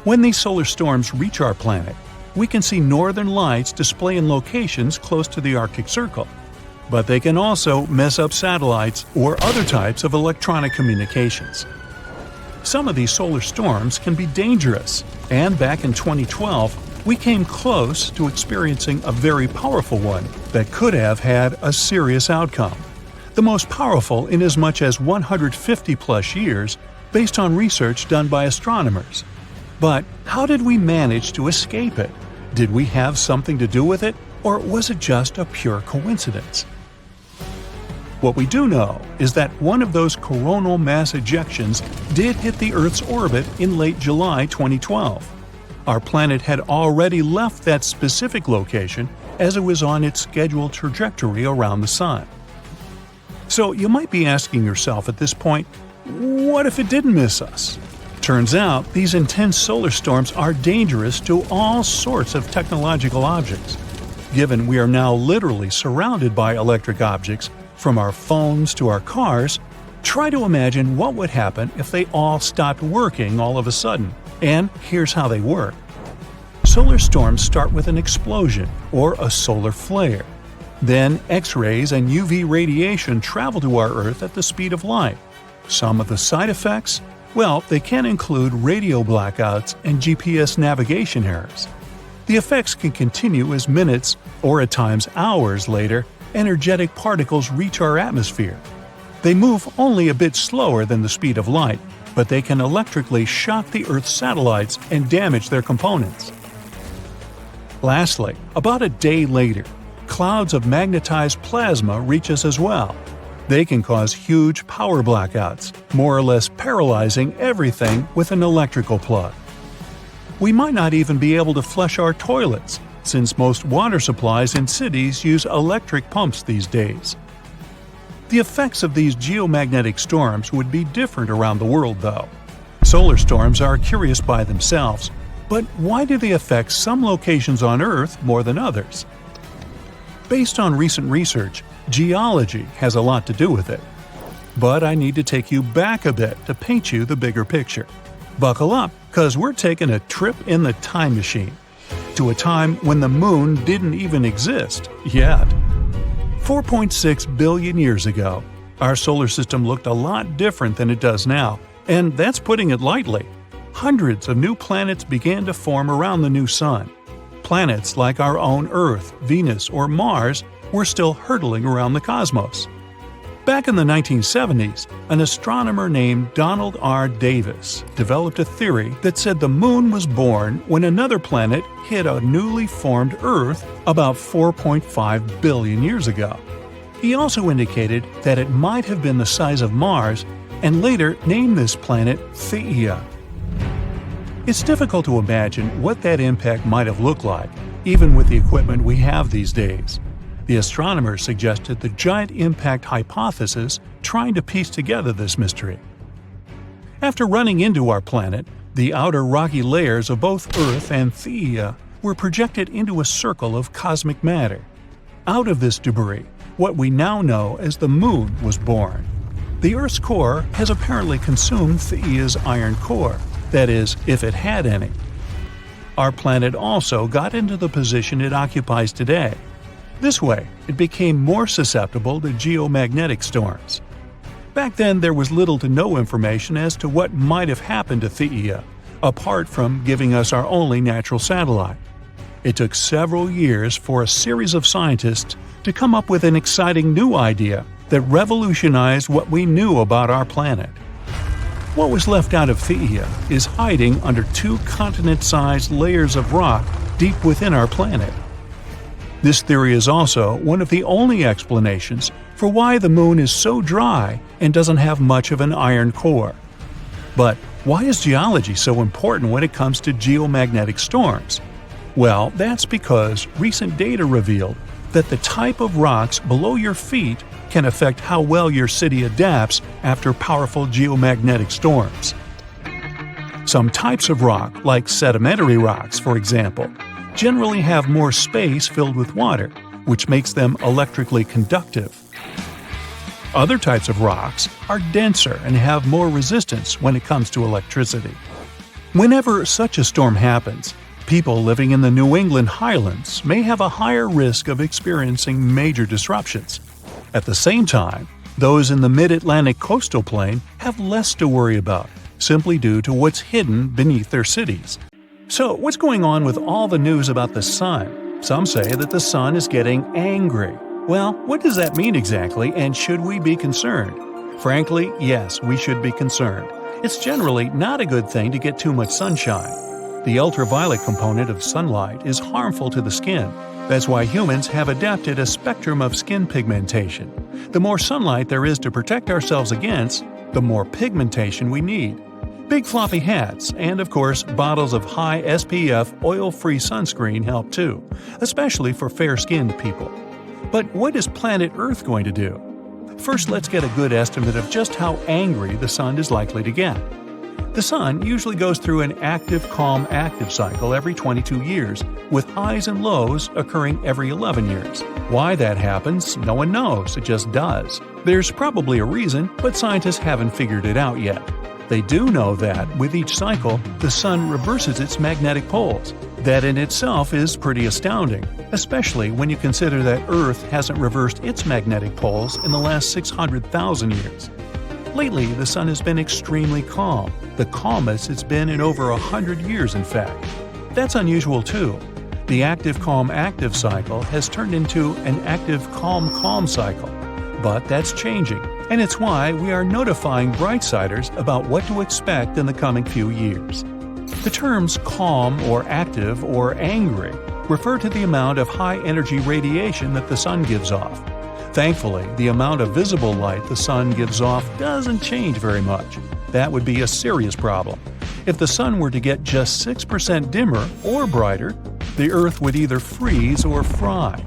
When these solar storms reach our planet, we can see northern lights display in locations close to the Arctic Circle. But they can also mess up satellites or other types of electronic communications. Some of these solar storms can be dangerous, and back in 2012, We came close to experiencing a very powerful one that could have had a serious outcome. The most powerful in as much as 150-plus years, based on research done by astronomers. But how did we manage to escape it? Did we have something to do with it, or was it just a pure coincidence? What we do know is that one of those coronal mass ejections did hit the Earth's orbit in late July 2012. Our planet had already left that specific location as it was on its scheduled trajectory around the Sun. So you might be asking yourself at this point, what if it didn't miss us? Turns out these intense solar storms are dangerous to all sorts of technological objects. Given we are now literally surrounded by electric objects, from our phones to our cars, try to imagine what would happen if they all stopped working all of a sudden. And here's how they work. Solar storms start with an explosion, or a solar flare. Then X-rays and UV radiation travel to our Earth at the speed of light. Some of the side effects? Well, they can include radio blackouts and GPS navigation errors. The effects can continue as minutes, or at times hours later, energetic particles reach our atmosphere. They move only a bit slower than the speed of light, but they can electrically shock the Earth's satellites and damage their components. Lastly, about a day later, clouds of magnetized plasma reach us as well. They can cause huge power blackouts, more or less paralyzing everything with an electrical plug. We might not even be able to flush our toilets, since most water supplies in cities use electric pumps these days. The effects of these geomagnetic storms would be different around the world, though. Solar storms are curious by themselves, but why do they affect some locations on Earth more than others? Based on recent research, geology has a lot to do with it. But I need to take you back a bit to paint you the bigger picture. Buckle up, because we're taking a trip in the time machine to a time when the moon didn't even exist yet. 4.6 billion years ago, our solar system looked a lot different than it does now, and that's putting it lightly. Hundreds of new planets began to form around the new sun. Planets like our own Earth, Venus, or Mars were still hurtling around the cosmos. Back in the 1970s, an astronomer named Donald R. Davis developed a theory that said the moon was born when another planet hit a newly formed Earth about 4.5 billion years ago. He also indicated that it might have been the size of Mars and later named this planet Theia. It's difficult to imagine what that impact might have looked like, even with the equipment we have these days. The astronomers suggested the giant impact hypothesis, trying to piece together this mystery. After running into our planet, the outer rocky layers of both Earth and Theia were projected into a circle of cosmic matter. Out of this debris, what we now know as the Moon was born. The Earth's core has apparently consumed Theia's iron core, that is, if it had any. Our planet also got into the position it occupies today. This way, it became more susceptible to geomagnetic storms. Back then, there was little to no information as to what might have happened to Theia, apart from giving us our only natural satellite. It took several years for a series of scientists to come up with an exciting new idea that revolutionized what we knew about our planet. What was left out of Theia is hiding under two continent-sized layers of rock deep within our planet. This theory is also one of the only explanations for why the Moon is so dry and doesn't have much of an iron core. But why is geology so important when it comes to geomagnetic storms? Well, that's because recent data revealed that the type of rocks below your feet can affect how well your city adapts after powerful geomagnetic storms. Some types of rock, like sedimentary rocks for example, generally have more space filled with water, which makes them electrically conductive. Other types of rocks are denser and have more resistance when it comes to electricity. Whenever such a storm happens, people living in the New England highlands may have a higher risk of experiencing major disruptions. At the same time, those in the mid-Atlantic coastal plain have less to worry about, simply due to what's hidden beneath their cities. So, what's going on with all the news about the sun? Some say that the sun is getting angry. Well, what does that mean exactly, and should we be concerned? Frankly, yes, we should be concerned. It's generally not a good thing to get too much sunshine. The ultraviolet component of sunlight is harmful to the skin. That's why humans have adapted a spectrum of skin pigmentation. The more sunlight there is to protect ourselves against, the more pigmentation we need. Big floppy hats and, of course, bottles of high SPF oil-free sunscreen help too, especially for fair-skinned people. But what is planet Earth going to do? First, let's get a good estimate of just how angry the sun is likely to get. The sun usually goes through an active-calm active cycle every 22 years, with highs and lows occurring every 11 years. Why that happens, no one knows, it just does. There's probably a reason, but scientists haven't figured it out yet. They do know that, with each cycle, the sun reverses its magnetic poles. That in itself is pretty astounding, especially when you consider that Earth hasn't reversed its magnetic poles in the last 600,000 years. Lately, the sun has been extremely calm, the calmest it's been in over 100 years in fact. That's unusual too. The active-calm-active cycle has turned into an active-calm-calm cycle. But that's changing, and it's why we are notifying Brightsiders about what to expect in the coming few years. The terms calm or active or angry refer to the amount of high-energy radiation that the sun gives off. Thankfully, the amount of visible light the sun gives off doesn't change very much. That would be a serious problem. If the sun were to get just 6% dimmer or brighter, the Earth would either freeze or fry.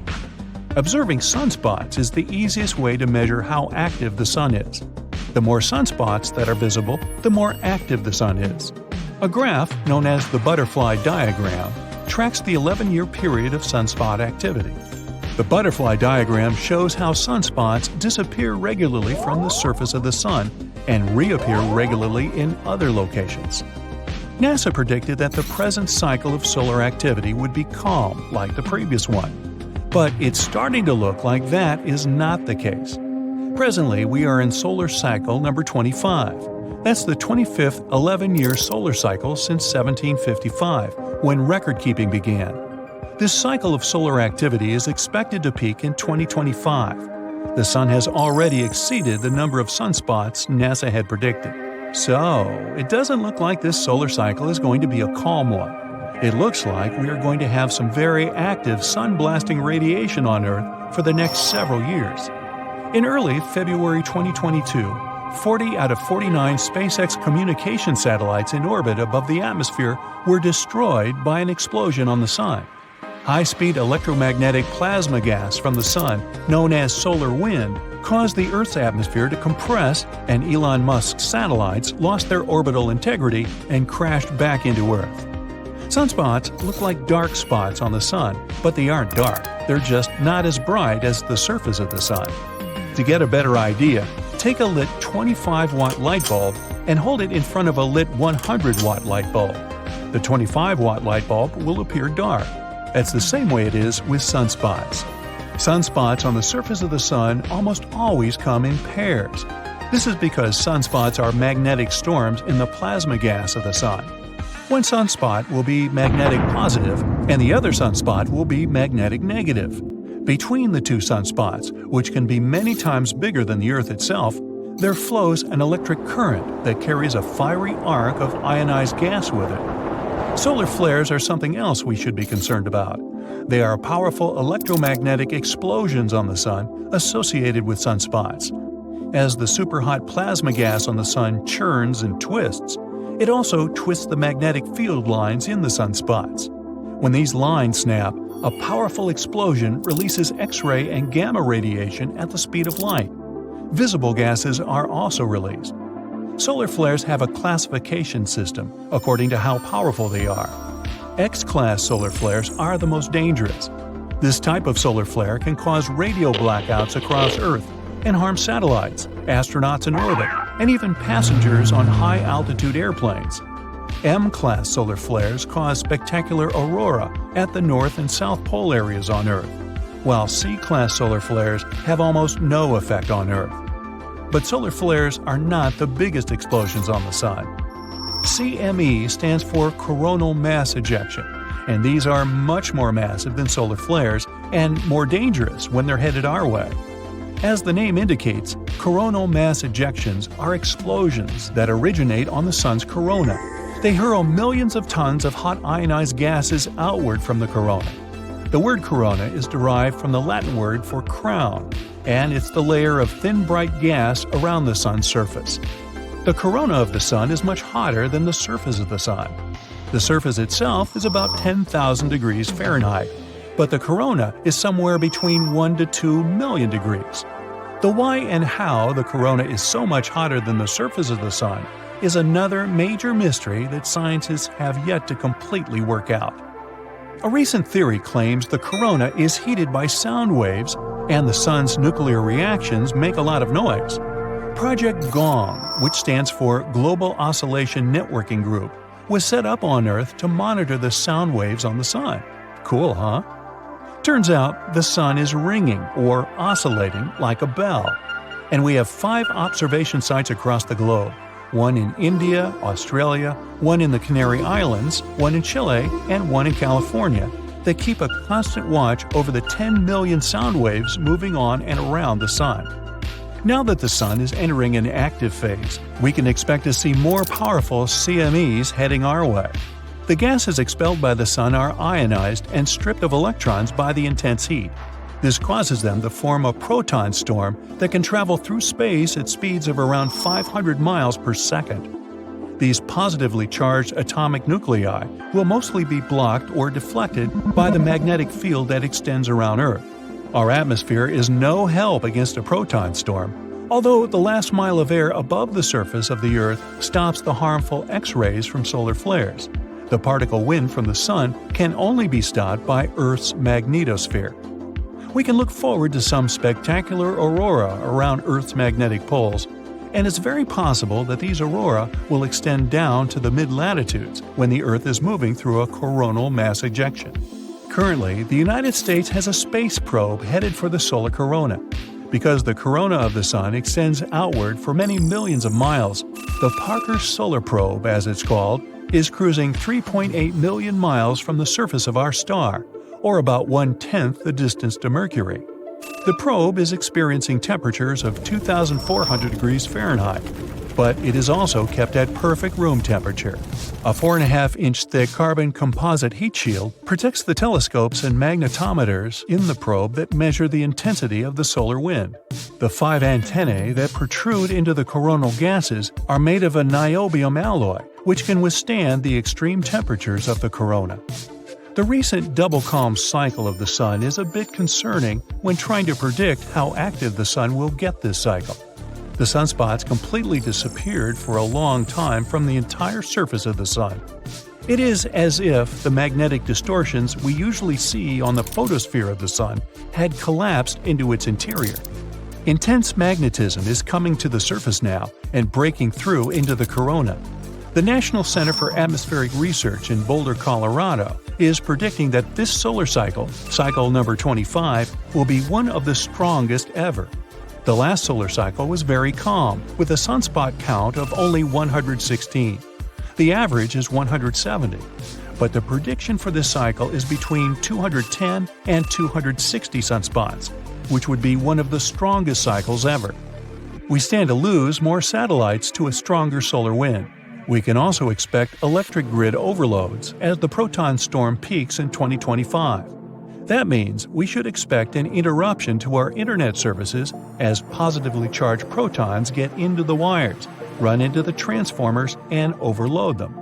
Observing sunspots is the easiest way to measure how active the sun is. The more sunspots that are visible, the more active the sun is. A graph, known as the butterfly diagram, tracks the 11-year period of sunspot activity. The butterfly diagram shows how sunspots disappear regularly from the surface of the sun and reappear regularly in other locations. NASA predicted that the present cycle of solar activity would be calm, like the previous one. But it's starting to look like that is not the case. Presently, we are in solar cycle number 25. That's the 25th 11-year solar cycle since 1755, when record-keeping began. This cycle of solar activity is expected to peak in 2025. The sun has already exceeded the number of sunspots NASA had predicted. So, it doesn't look like this solar cycle is going to be a calm one. It looks like we are going to have some very active sun-blasting radiation on Earth for the next several years. In early February 2022, 40 out of 49 SpaceX communication satellites in orbit above the atmosphere were destroyed by an explosion on the sun. High-speed electromagnetic plasma gas from the sun, known as solar wind, caused the Earth's atmosphere to compress, and Elon Musk's satellites lost their orbital integrity and crashed back into Earth. Sunspots look like dark spots on the sun, but they aren't dark. They're just not as bright as the surface of the sun. To get a better idea, take a lit 25-watt light bulb and hold it in front of a lit 100-watt light bulb. The 25-watt light bulb will appear dark. That's the same way it is with sunspots. Sunspots on the surface of the sun almost always come in pairs. This is because sunspots are magnetic storms in the plasma gas of the sun. One sunspot will be magnetic positive, and the other sunspot will be magnetic negative. Between the two sunspots, which can be many times bigger than the Earth itself, there flows an electric current that carries a fiery arc of ionized gas with it. Solar flares are something else we should be concerned about. They are powerful electromagnetic explosions on the sun associated with sunspots. As the superhot plasma gas on the sun churns and twists, it also twists the magnetic field lines in the sunspots. When these lines snap, a powerful explosion releases X-ray and gamma radiation at the speed of light. Visible gases are also released. Solar flares have a classification system according to how powerful they are. X-class solar flares are the most dangerous. This type of solar flare can cause radio blackouts across Earth and harm satellites, astronauts in orbit, and even passengers on high-altitude airplanes. M-class solar flares cause spectacular aurora at the North and South Pole areas on Earth, while C-class solar flares have almost no effect on Earth. But solar flares are not the biggest explosions on the sun. CME stands for coronal mass ejection, and these are much more massive than solar flares and more dangerous when they're headed our way. As the name indicates, coronal mass ejections are explosions that originate on the sun's corona. They hurl millions of tons of hot ionized gases outward from the corona. The word corona is derived from the Latin word for crown, and it's the layer of thin bright gas around the sun's surface. The corona of the sun is much hotter than the surface of the sun. The surface itself is about 10,000 degrees Fahrenheit, but the corona is somewhere between 1 to 2 million degrees. The why and how the corona is so much hotter than the surface of the sun is another major mystery that scientists have yet to completely work out. A recent theory claims the corona is heated by sound waves and the sun's nuclear reactions make a lot of noise. Project GONG, which stands for Global Oscillation Networking Group, was set up on Earth to monitor the sound waves on the sun. Cool, huh? Turns out the sun is ringing or oscillating like a bell. And we have 5 observation sites across the globe, one in India, Australia, one in the Canary Islands, one in Chile, and one in California, that keep a constant watch over the 10 million sound waves moving on and around the sun. Now that the sun is entering an active phase, we can expect to see more powerful CMEs heading our way. The gases expelled by the sun are ionized and stripped of electrons by the intense heat. This causes them to form a proton storm that can travel through space at speeds of around 500 miles per second. These positively charged atomic nuclei will mostly be blocked or deflected by the magnetic field that extends around Earth. Our atmosphere is no help against a proton storm, although the last mile of air above the surface of the Earth stops the harmful X-rays from solar flares. The particle wind from the sun can only be stopped by Earth's magnetosphere. We can look forward to some spectacular aurora around Earth's magnetic poles, and it's very possible that these aurora will extend down to the mid-latitudes when the Earth is moving through a coronal mass ejection. Currently, the United States has a space probe headed for the solar corona. Because the corona of the sun extends outward for many millions of miles, the Parker Solar Probe, as it's called, is cruising 3.8 million miles from the surface of our star, or about 1/10 the distance to Mercury. The probe is experiencing temperatures of 2,400 degrees Fahrenheit, but it is also kept at perfect room temperature. A 4.5-inch thick carbon composite heat shield protects the telescopes and magnetometers in the probe that measure the intensity of the solar wind. The 5 antennae that protrude into the coronal gases are made of a niobium alloy, which can withstand the extreme temperatures of the corona. The recent double calm cycle of the sun is a bit concerning when trying to predict how active the sun will get this cycle. The sunspots completely disappeared for a long time from the entire surface of the sun. It is as if the magnetic distortions we usually see on the photosphere of the sun had collapsed into its interior. Intense magnetism is coming to the surface now and breaking through into the corona. The National Center for Atmospheric Research in Boulder, Colorado, is predicting that this solar cycle, cycle number 25, will be one of the strongest ever. The last solar cycle was very calm, with a sunspot count of only 116. The average is 170. But the prediction for this cycle is between 210 and 260 sunspots, which would be one of the strongest cycles ever. We stand to lose more satellites to a stronger solar wind. We can also expect electric grid overloads as the proton storm peaks in 2025. That means we should expect an interruption to our internet services as positively charged protons get into the wires, run into the transformers, and overload them.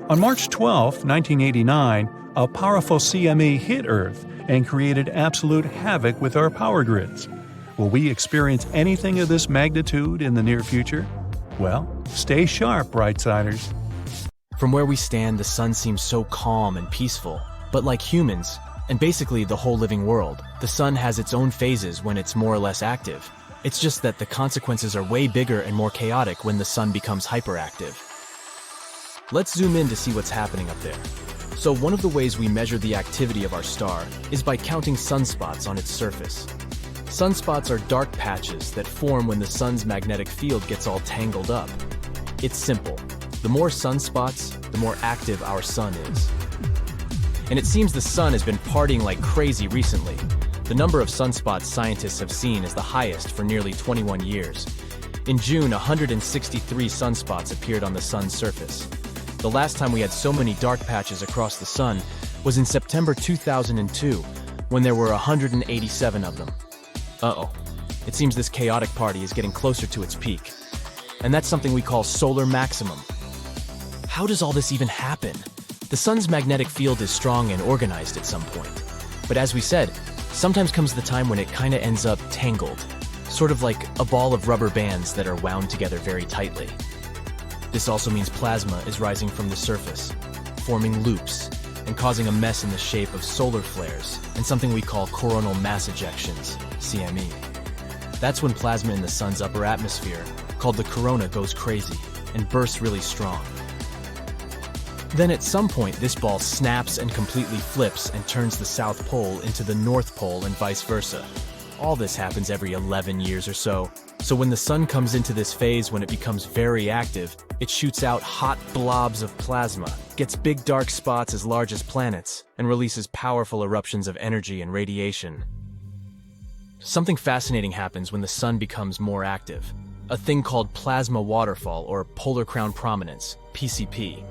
On March 12, 1989, a powerful CME hit Earth and created absolute havoc with our power grids. Will we experience anything of this magnitude in the near future? Well, stay sharp, Brightsiders. From where we stand, the sun seems so calm and peaceful. But like humans, and basically the whole living world, the sun has its own phases when it's more or less active. It's just that the consequences are way bigger and more chaotic when the sun becomes hyperactive. Let's zoom in to see what's happening up there. So one of the ways we measure the activity of our star is by counting sunspots on its surface. Sunspots are dark patches that form when the sun's magnetic field gets all tangled up. It's simple. The more sunspots, the more active our sun is. And it seems the sun has been partying like crazy recently. The number of sunspots scientists have seen is the highest for nearly 21 years. In June, 163 sunspots appeared on the sun's surface. The last time we had so many dark patches across the sun was in September 2002, when there were 187 of them. Uh-oh. It seems this chaotic party is getting closer to its peak. And that's something we call solar maximum. How does all this even happen? The sun's magnetic field is strong and organized at some point. But as we said, sometimes comes the time when it kinda ends up tangled. Sort of like a ball of rubber bands that are wound together very tightly. This also means plasma is rising from the surface, forming loops, and causing a mess in the shape of solar flares and something we call coronal mass ejections, CME. That's when plasma in the sun's upper atmosphere, called the corona, goes crazy and bursts really strong. Then at some point, this ball snaps and completely flips and turns the South Pole into the North Pole and vice versa. All this happens every 11 years or so. So when the sun comes into this phase when it becomes very active, it shoots out hot blobs of plasma, gets big dark spots as large as planets, and releases powerful eruptions of energy and radiation. Something fascinating happens when the sun becomes more active. A thing called plasma waterfall or polar crown prominence, PCP.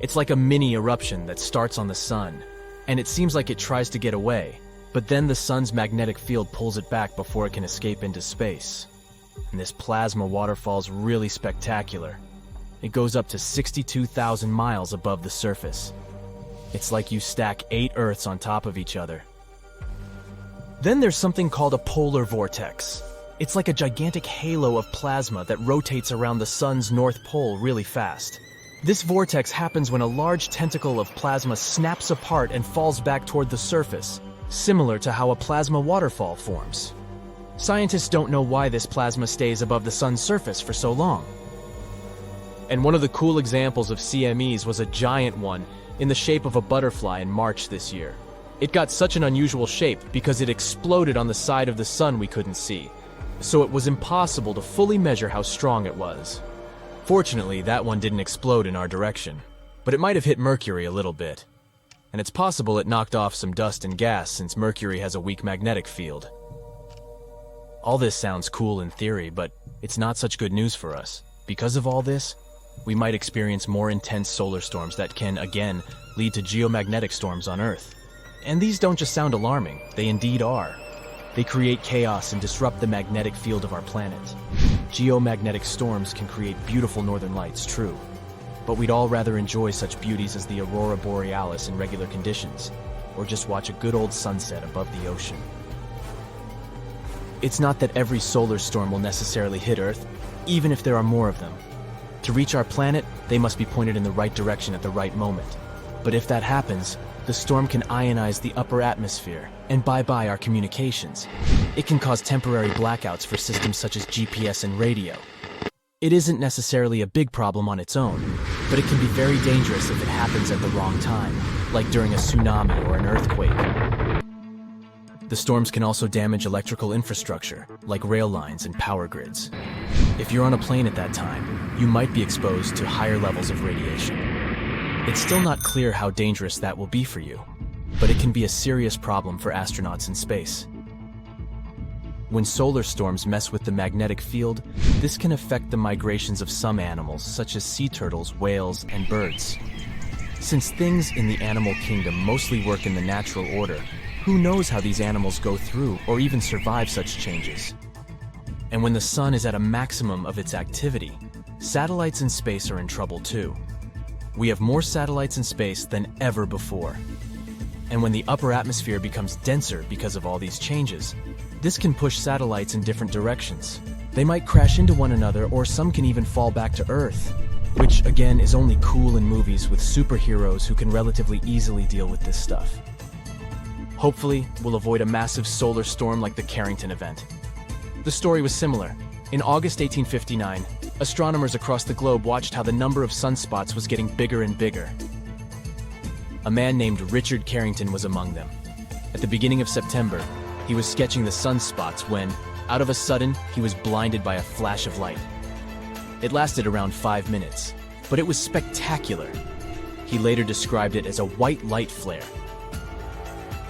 It's like a mini eruption that starts on the sun, and it seems like it tries to get away, but then the sun's magnetic field pulls it back before it can escape into space. And this plasma waterfall's really spectacular. It goes up to 62,000 miles above the surface. It's like you stack 8 Earths on top of each other. Then there's something called a polar vortex. It's like a gigantic halo of plasma that rotates around the sun's north pole really fast. This vortex happens when a large tentacle of plasma snaps apart and falls back toward the surface, similar to how a plasma waterfall forms. Scientists don't know why this plasma stays above the sun's surface for so long. And one of the cool examples of CMEs was a giant one in the shape of a butterfly in March this year. It got such an unusual shape because it exploded on the side of the sun we couldn't see, so it was impossible to fully measure how strong it was. Fortunately, that one didn't explode in our direction, but it might have hit Mercury a little bit. And it's possible it knocked off some dust and gas since Mercury has a weak magnetic field. All this sounds cool in theory, but it's not such good news for us. Because of all this, we might experience more intense solar storms that can, again, lead to geomagnetic storms on Earth. And these don't just sound alarming, they indeed are. They create chaos and disrupt the magnetic field of our planet. Geomagnetic storms can create beautiful northern lights, true. But we'd all rather enjoy such beauties as the aurora borealis in regular conditions, or just watch a good old sunset above the ocean. It's not that every solar storm will necessarily hit Earth, even if there are more of them. To reach our planet, they must be pointed in the right direction at the right moment. But if that happens, the storm can ionize the upper atmosphere, and bye-bye our communications. It can cause temporary blackouts for systems such as GPS and radio. It isn't necessarily a big problem on its own, but it can be very dangerous if it happens at the wrong time, like during a tsunami or an earthquake. The storms can also damage electrical infrastructure, like rail lines and power grids. If you're on a plane at that time, you might be exposed to higher levels of radiation. It's still not clear how dangerous that will be for you, but it can be a serious problem for astronauts in space. When solar storms mess with the magnetic field, this can affect the migrations of some animals, such as sea turtles, whales, and birds. Since things in the animal kingdom mostly work in the natural order, who knows how these animals go through or even survive such changes? And when the sun is at a maximum of its activity, satellites in space are in trouble too. We have more satellites in space than ever before. And when the upper atmosphere becomes denser because of all these changes, this can push satellites in different directions. They might crash into one another, or some can even fall back to Earth, which again is only cool in movies with superheroes who can relatively easily deal with this stuff. Hopefully, we'll avoid a massive solar storm like the Carrington Event. The story was similar. In August 1859, astronomers across the globe watched how the number of sunspots was getting bigger and bigger. A man named Richard Carrington was among them. At the beginning of September, he was sketching the sunspots when, out of a sudden, he was blinded by a flash of light. It lasted around 5 minutes, but it was spectacular. He later described it as a white light flare.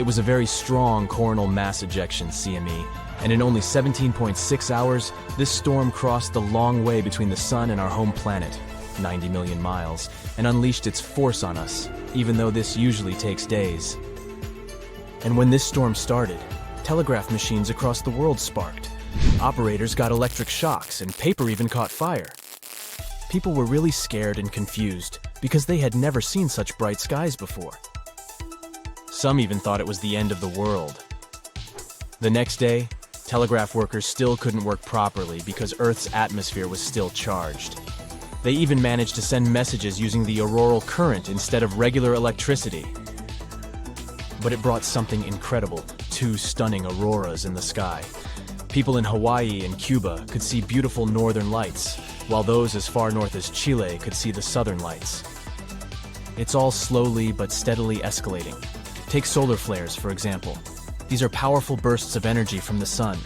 It was a very strong coronal mass ejection CME, and in only 17.6 hours, this storm crossed the long way between the Sun and our home planet, 90 million miles, and unleashed its force on us, even though this usually takes days. And when this storm started, telegraph machines across the world sparked. Operators got electric shocks, and paper even caught fire. People were really scared and confused because they had never seen such bright skies before. Some even thought it was the end of the world. The next day, telegraph workers still couldn't work properly because Earth's atmosphere was still charged. They even managed to send messages using the auroral current instead of regular electricity. But it brought something incredible, 2 stunning auroras in the sky. People in Hawaii and Cuba could see beautiful northern lights, while those as far north as Chile could see the southern lights. It's all slowly but steadily escalating. Take solar flares, for example. These are powerful bursts of energy from the sun.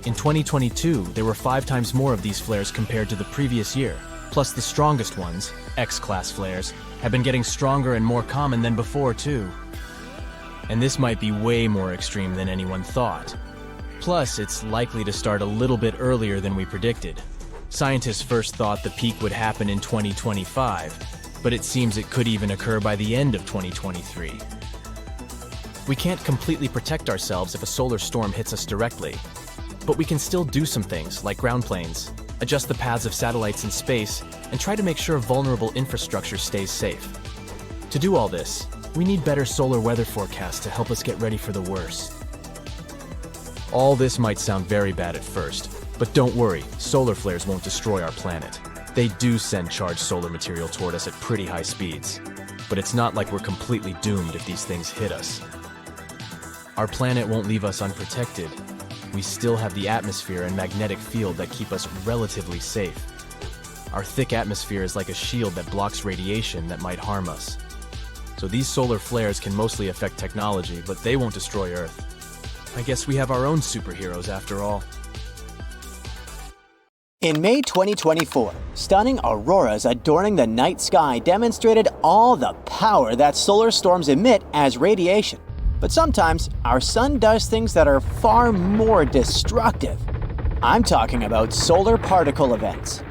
In 2022, there were 5 times more of these flares compared to the previous year. Plus the strongest ones, X-class flares, have been getting stronger and more common than before too. And this might be way more extreme than anyone thought. Plus, it's likely to start a little bit earlier than we predicted. Scientists first thought the peak would happen in 2025, but it seems it could even occur by the end of 2023. We can't completely protect ourselves if a solar storm hits us directly, but we can still do some things like ground planes, adjust the paths of satellites in space, and try to make sure vulnerable infrastructure stays safe. To do all this, we need better solar weather forecasts to help us get ready for the worst. All this might sound very bad at first, but don't worry, solar flares won't destroy our planet. They do send charged solar material toward us at pretty high speeds, but it's not like we're completely doomed if these things hit us. Our planet won't leave us unprotected. We still have the atmosphere and magnetic field that keep us relatively safe. Our thick atmosphere is like a shield that blocks radiation that might harm us. So these solar flares can mostly affect technology, but they won't destroy Earth. I guess we have our own superheroes after all. In May 2024, stunning auroras adorning the night sky demonstrated all the power that solar storms emit as radiation. But sometimes, our sun does things that are far more destructive. I'm talking about solar particle events.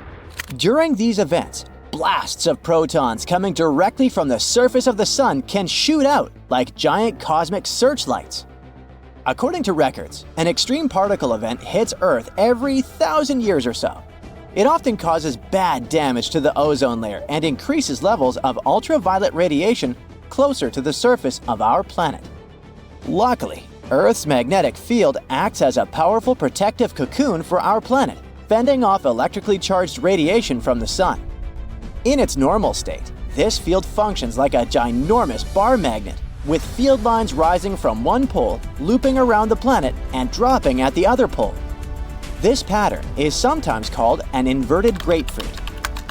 During these events, blasts of protons coming directly from the surface of the sun can shoot out like giant cosmic searchlights. According to records, an extreme particle event hits Earth every 1,000 years or so. It often causes bad damage to the ozone layer and increases levels of ultraviolet radiation closer to the surface of our planet. Luckily, Earth's magnetic field acts as a powerful protective cocoon for our planet, fending off electrically charged radiation from the sun. In its normal state, this field functions like a ginormous bar magnet, with field lines rising from one pole, looping around the planet, and dropping at the other pole. This pattern is sometimes called an inverted grapefruit.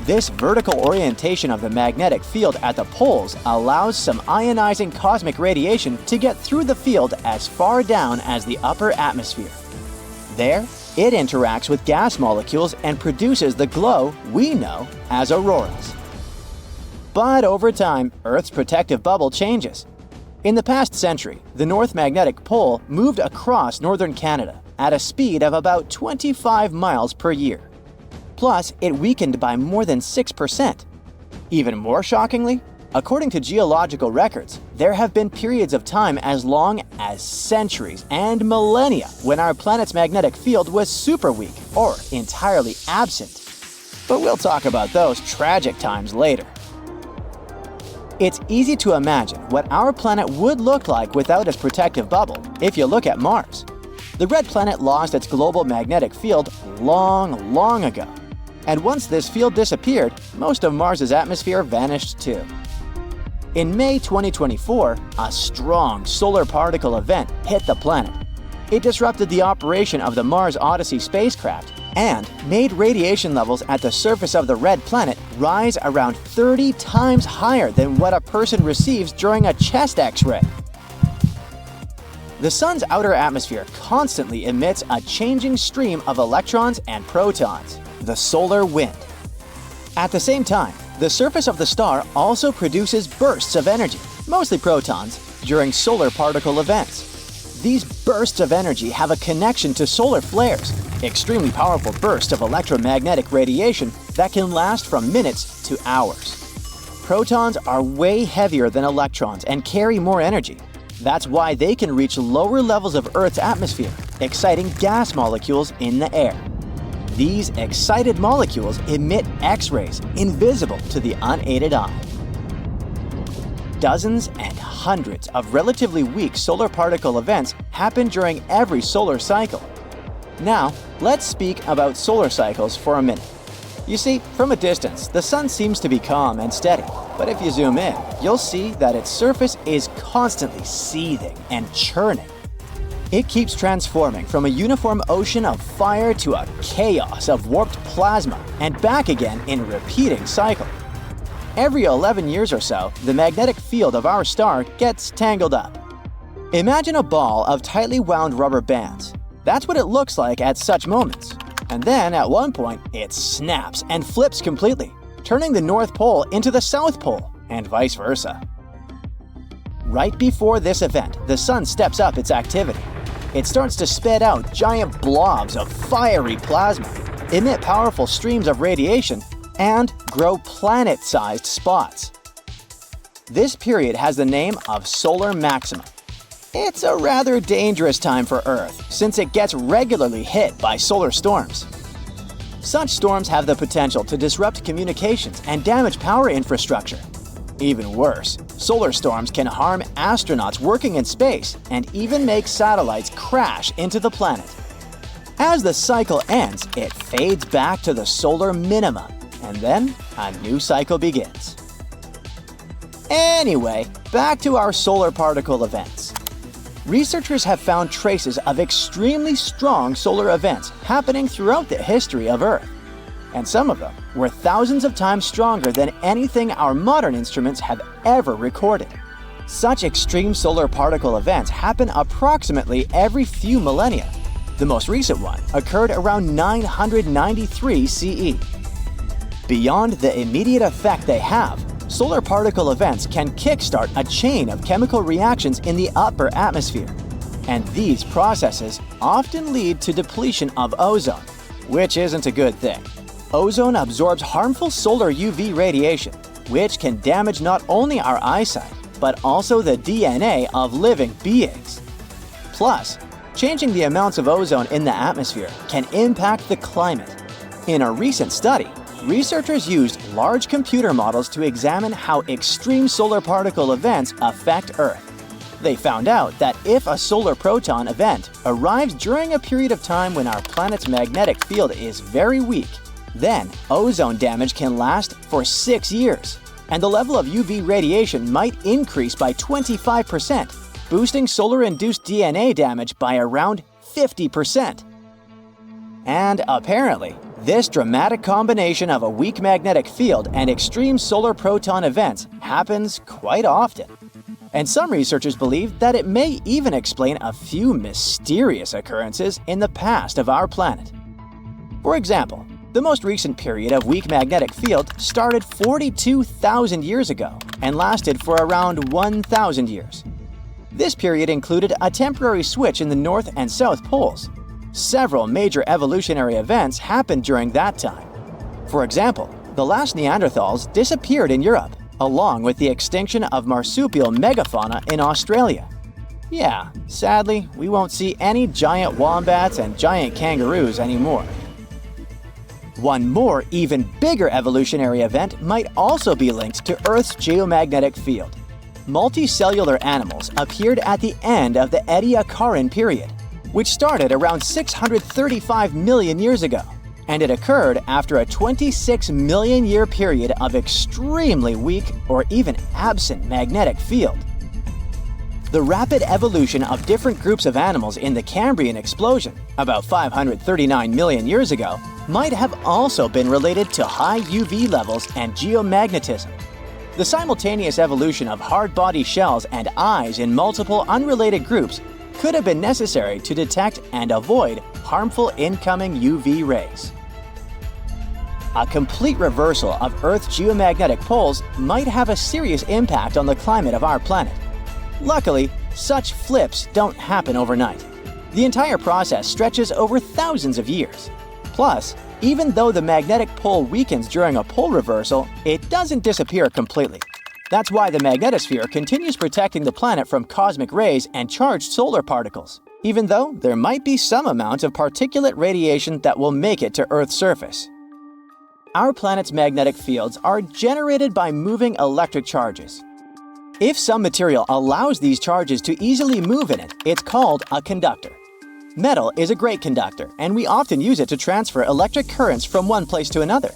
This vertical orientation of the magnetic field at the poles allows some ionizing cosmic radiation to get through the field as far down as the upper atmosphere. There, it interacts with gas molecules and produces the glow we know as auroras. But over time, Earth's protective bubble changes. In the past century, the North Magnetic Pole moved across northern Canada at a speed of about 25 miles per year. Plus, it weakened by more than 6%. Even more shockingly, according to geological records, there have been periods of time as long as centuries and millennia when our planet's magnetic field was super weak or entirely absent. But we'll talk about those tragic times later. It's easy to imagine what our planet would look like without its protective bubble if you look at Mars. The red planet lost its global magnetic field long ago. And once this field disappeared, most of Mars's atmosphere vanished too. In May 2024, a strong solar particle event hit the planet. It disrupted the operation of the Mars Odyssey spacecraft and made radiation levels at the surface of the red planet rise around 30 times higher than what a person receives during a chest X-ray. The sun's outer atmosphere constantly emits a changing stream of electrons and protons, the solar wind. At the same time, The surface of the star also produces bursts of energy, mostly protons, during solar particle events. These bursts of energy have a connection to solar flares, extremely powerful bursts of electromagnetic radiation that can last from minutes to hours. Protons are way heavier than electrons and carry more energy. That's why they can reach lower levels of Earth's atmosphere, exciting gas molecules in the air. These excited molecules emit X-rays invisible to the unaided eye. Dozens and hundreds of relatively weak solar particle events happen during every solar cycle. Now, let's speak about solar cycles for a minute. You see, from a distance, the sun seems to be calm and steady, but if you zoom in, you'll see that its surface is constantly seething and churning. It keeps transforming from a uniform ocean of fire to a chaos of warped plasma and back again in a repeating cycle. Every 11 years or so, the magnetic field of our star gets tangled up. Imagine a ball of tightly wound rubber bands. That's what it looks like at such moments. And then, at one point, it snaps and flips completely, turning the North Pole into the South Pole, and vice versa. Right before this event, the sun steps up its activity. It starts to spit out giant blobs of fiery plasma, emit powerful streams of radiation, and grow planet-sized spots. This period has the name of solar maximum. It's a rather dangerous time for Earth, since it gets regularly hit by solar storms. Such storms have the potential to disrupt communications and damage power infrastructure. Even worse, solar storms can harm astronauts working in space and even make satellites crash into the planet. As the cycle ends, it fades back to the solar minimum, and then a new cycle begins. Anyway, back to our solar particle events. Researchers have found traces of extremely strong solar events happening throughout the history of Earth. And some of them were thousands of times stronger than anything our modern instruments have ever recorded. Such extreme solar particle events happen approximately every few millennia. The most recent one occurred around 993 CE. Beyond the immediate effect they have, solar particle events can kickstart a chain of chemical reactions in the upper atmosphere. And these processes often lead to depletion of ozone, which isn't a good thing. Ozone absorbs harmful solar UV radiation, which can damage not only our eyesight, but also the DNA of living beings. Plus, changing the amounts of ozone in the atmosphere can impact the climate. In a recent study, researchers used large computer models to examine how extreme solar particle events affect Earth. They found out that if a solar proton event arrives during a period of time when our planet's magnetic field is very weak, then ozone damage can last for 6 years, and the level of UV radiation might increase by 25%, boosting solar-induced DNA damage by around 50%. And apparently, this dramatic combination of a weak magnetic field and extreme solar proton events happens quite often. And some researchers believe that it may even explain a few mysterious occurrences in the past of our planet. For example, the most recent period of weak magnetic field started 42,000 years ago and lasted for around 1,000 years. This period included a temporary switch in the North and South Poles. Several major evolutionary events happened during that time. For example, the last Neanderthals disappeared in Europe, along with the extinction of marsupial megafauna in Australia. Yeah, sadly, we won't see any giant wombats and giant kangaroos anymore. One more, even bigger evolutionary event might also be linked to Earth's geomagnetic field. Multicellular animals appeared at the end of the Ediacaran period, which started around 635 million years ago, and it occurred after a 26 million year period of extremely weak or even absent magnetic field. The rapid evolution of different groups of animals in the Cambrian explosion, about 539 million years ago, might have also been related to high UV levels and geomagnetism. The simultaneous evolution of hard body shells and eyes in multiple unrelated groups could have been necessary to detect and avoid harmful incoming UV rays. A complete reversal of Earth's geomagnetic poles might have a serious impact on the climate of our planet. Luckily, such flips don't happen overnight. The entire process stretches over thousands of years. Plus, even though the magnetic pole weakens during a pole reversal, it doesn't disappear completely. That's why the magnetosphere continues protecting the planet from cosmic rays and charged solar particles, even though there might be some amount of particulate radiation that will make it to Earth's surface. Our planet's magnetic fields are generated by moving electric charges. If some material allows these charges to easily move in it, it's called a conductor. Metal is a great conductor, and we often use it to transfer electric currents from one place to another.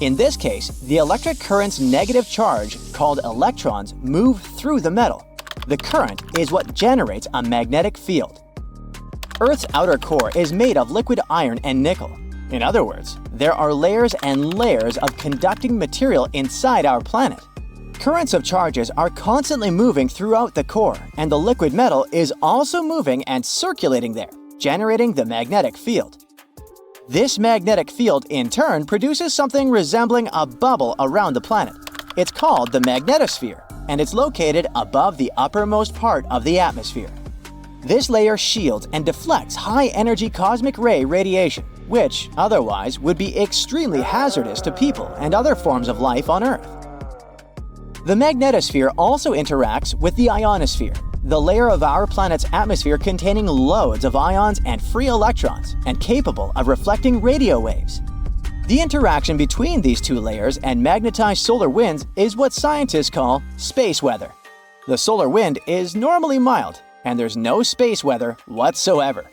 In this case, the electric current's negative charge, called electrons, move through the metal. The current is what generates a magnetic field. Earth's outer core is made of liquid iron and nickel. In other words, there are layers and layers of conducting material inside our planet. Currents of charges are constantly moving throughout the core, and the liquid metal is also moving and circulating there, generating the magnetic field. This magnetic field, in turn, produces something resembling a bubble around the planet. It's called the magnetosphere, and it's located above the uppermost part of the atmosphere. This layer shields and deflects high-energy cosmic ray radiation, which otherwise would be extremely hazardous to people and other forms of life on Earth. The magnetosphere also interacts with the ionosphere, the layer of our planet's atmosphere containing loads of ions and free electrons and capable of reflecting radio waves. The interaction between these two layers and magnetized solar winds is what scientists call space weather. The solar wind is normally mild, and there's no space weather whatsoever.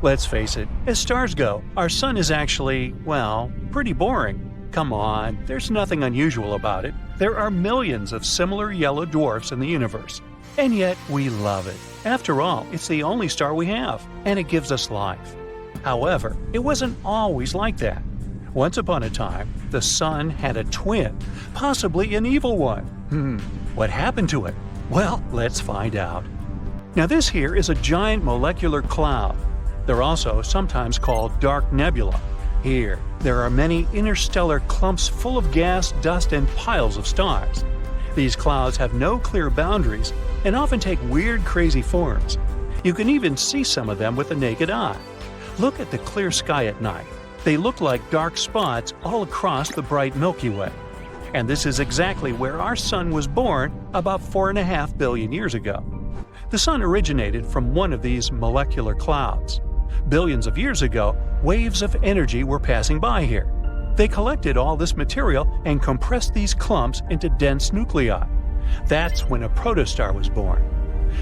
Let's face it, as stars go, our sun is actually, well, pretty boring. Come on, there's nothing unusual about it. There are millions of similar yellow dwarfs in the universe. And yet, we love it. After all, it's the only star we have, and it gives us life. However, it wasn't always like that. Once upon a time, the sun had a twin, possibly an evil one. What happened to it? Well, let's find out. Now this here is a giant molecular cloud. They're also sometimes called dark nebula. Here, there are many interstellar clumps full of gas, dust, and piles of stars. These clouds have no clear boundaries and often take weird, crazy forms. You can even see some of them with the naked eye. Look at the clear sky at night. They look like dark spots all across the bright Milky Way. And this is exactly where our sun was born about 4.5 billion years ago. The sun originated from one of these molecular clouds. Billions of years ago, waves of energy were passing by here. They collected all this material and compressed these clumps into dense nuclei. That's when a protostar was born.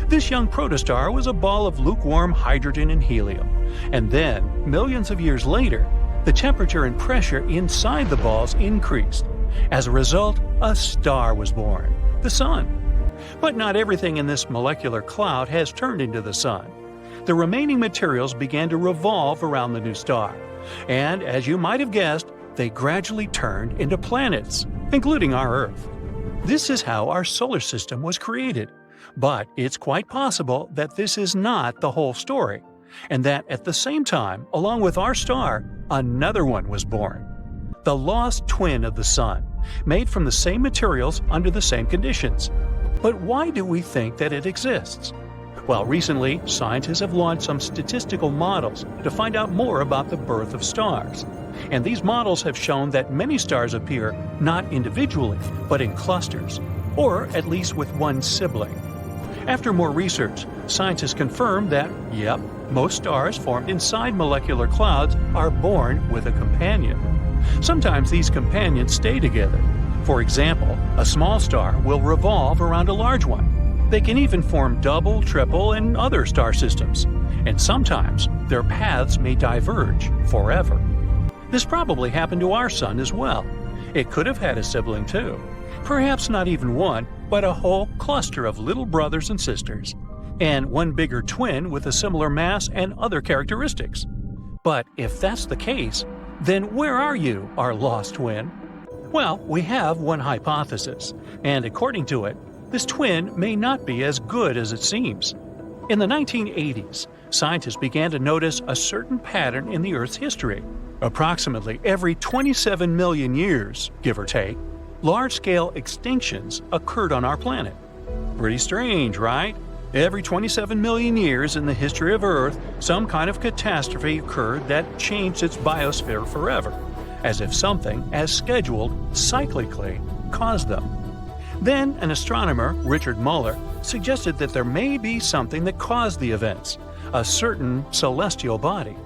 This young protostar was a ball of lukewarm hydrogen and helium. And then, millions of years later, the temperature and pressure inside the balls increased. As a result, a star was born, the sun. But not everything in this molecular cloud has turned into the sun. The remaining materials began to revolve around the new star. And as you might have guessed, they gradually turned into planets, including our Earth. This is how our solar system was created. But it's quite possible that this is not the whole story, and that at the same time, along with our star, another one was born. The lost twin of the sun, made from the same materials under the same conditions. But why do we think that it exists? Well, recently, scientists have launched some statistical models to find out more about the birth of stars. And these models have shown that many stars appear not individually, but in clusters, or at least with one sibling. After more research, scientists confirmed that, yep, most stars formed inside molecular clouds are born with a companion. Sometimes these companions stay together. For example, a small star will revolve around a large one. They can even form double, triple, and other star systems. And sometimes their paths may diverge forever. This probably happened to our sun as well. It could have had a sibling too. Perhaps not even one, but a whole cluster of little brothers and sisters. And one bigger twin with a similar mass and other characteristics. But if that's the case, then where are you, our lost twin? Well, we have one hypothesis, and according to it, this twin may not be as good as it seems. In the 1980s, scientists began to notice a certain pattern in the Earth's history. Approximately every 27 million years, give or take, large-scale extinctions occurred on our planet. Pretty strange, right? Every 27 million years in the history of Earth, some kind of catastrophe occurred that changed its biosphere forever, as if something, as scheduled, cyclically, caused them. Then an astronomer, Richard Muller, suggested that there may be something that caused the events, a certain celestial body.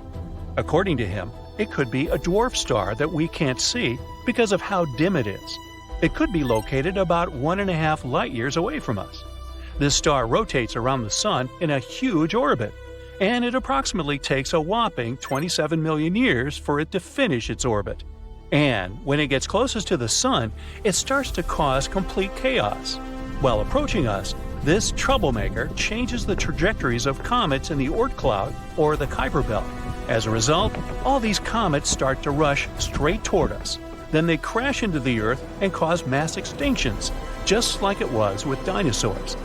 According to him, it could be a dwarf star that we can't see because of how dim it is. It could be located about 1.5 light years away from us. This star rotates around the Sun in a huge orbit, and it approximately takes a whopping 27 million years for it to finish its orbit. And when it gets closest to the Sun, it starts to cause complete chaos. While approaching us, this troublemaker changes the trajectories of comets in the Oort Cloud or the Kuiper Belt. As a result, all these comets start to rush straight toward us. Then they crash into the Earth and cause mass extinctions, just like it was with dinosaurs.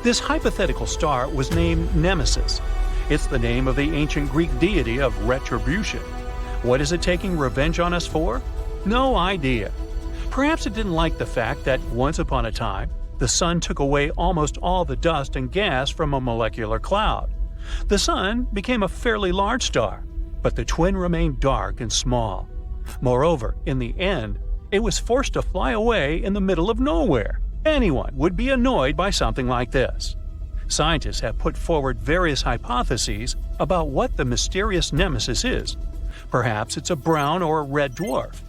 This hypothetical star was named Nemesis. It's the name of the ancient Greek deity of retribution. What is it taking revenge on us for? No idea. Perhaps it didn't like the fact that once upon a time, the Sun took away almost all the dust and gas from a molecular cloud. The Sun became a fairly large star, but the twin remained dark and small. Moreover, in the end, it was forced to fly away in the middle of nowhere. Anyone would be annoyed by something like this. Scientists have put forward various hypotheses about what the mysterious nemesis is. Perhaps it's a brown or red dwarf,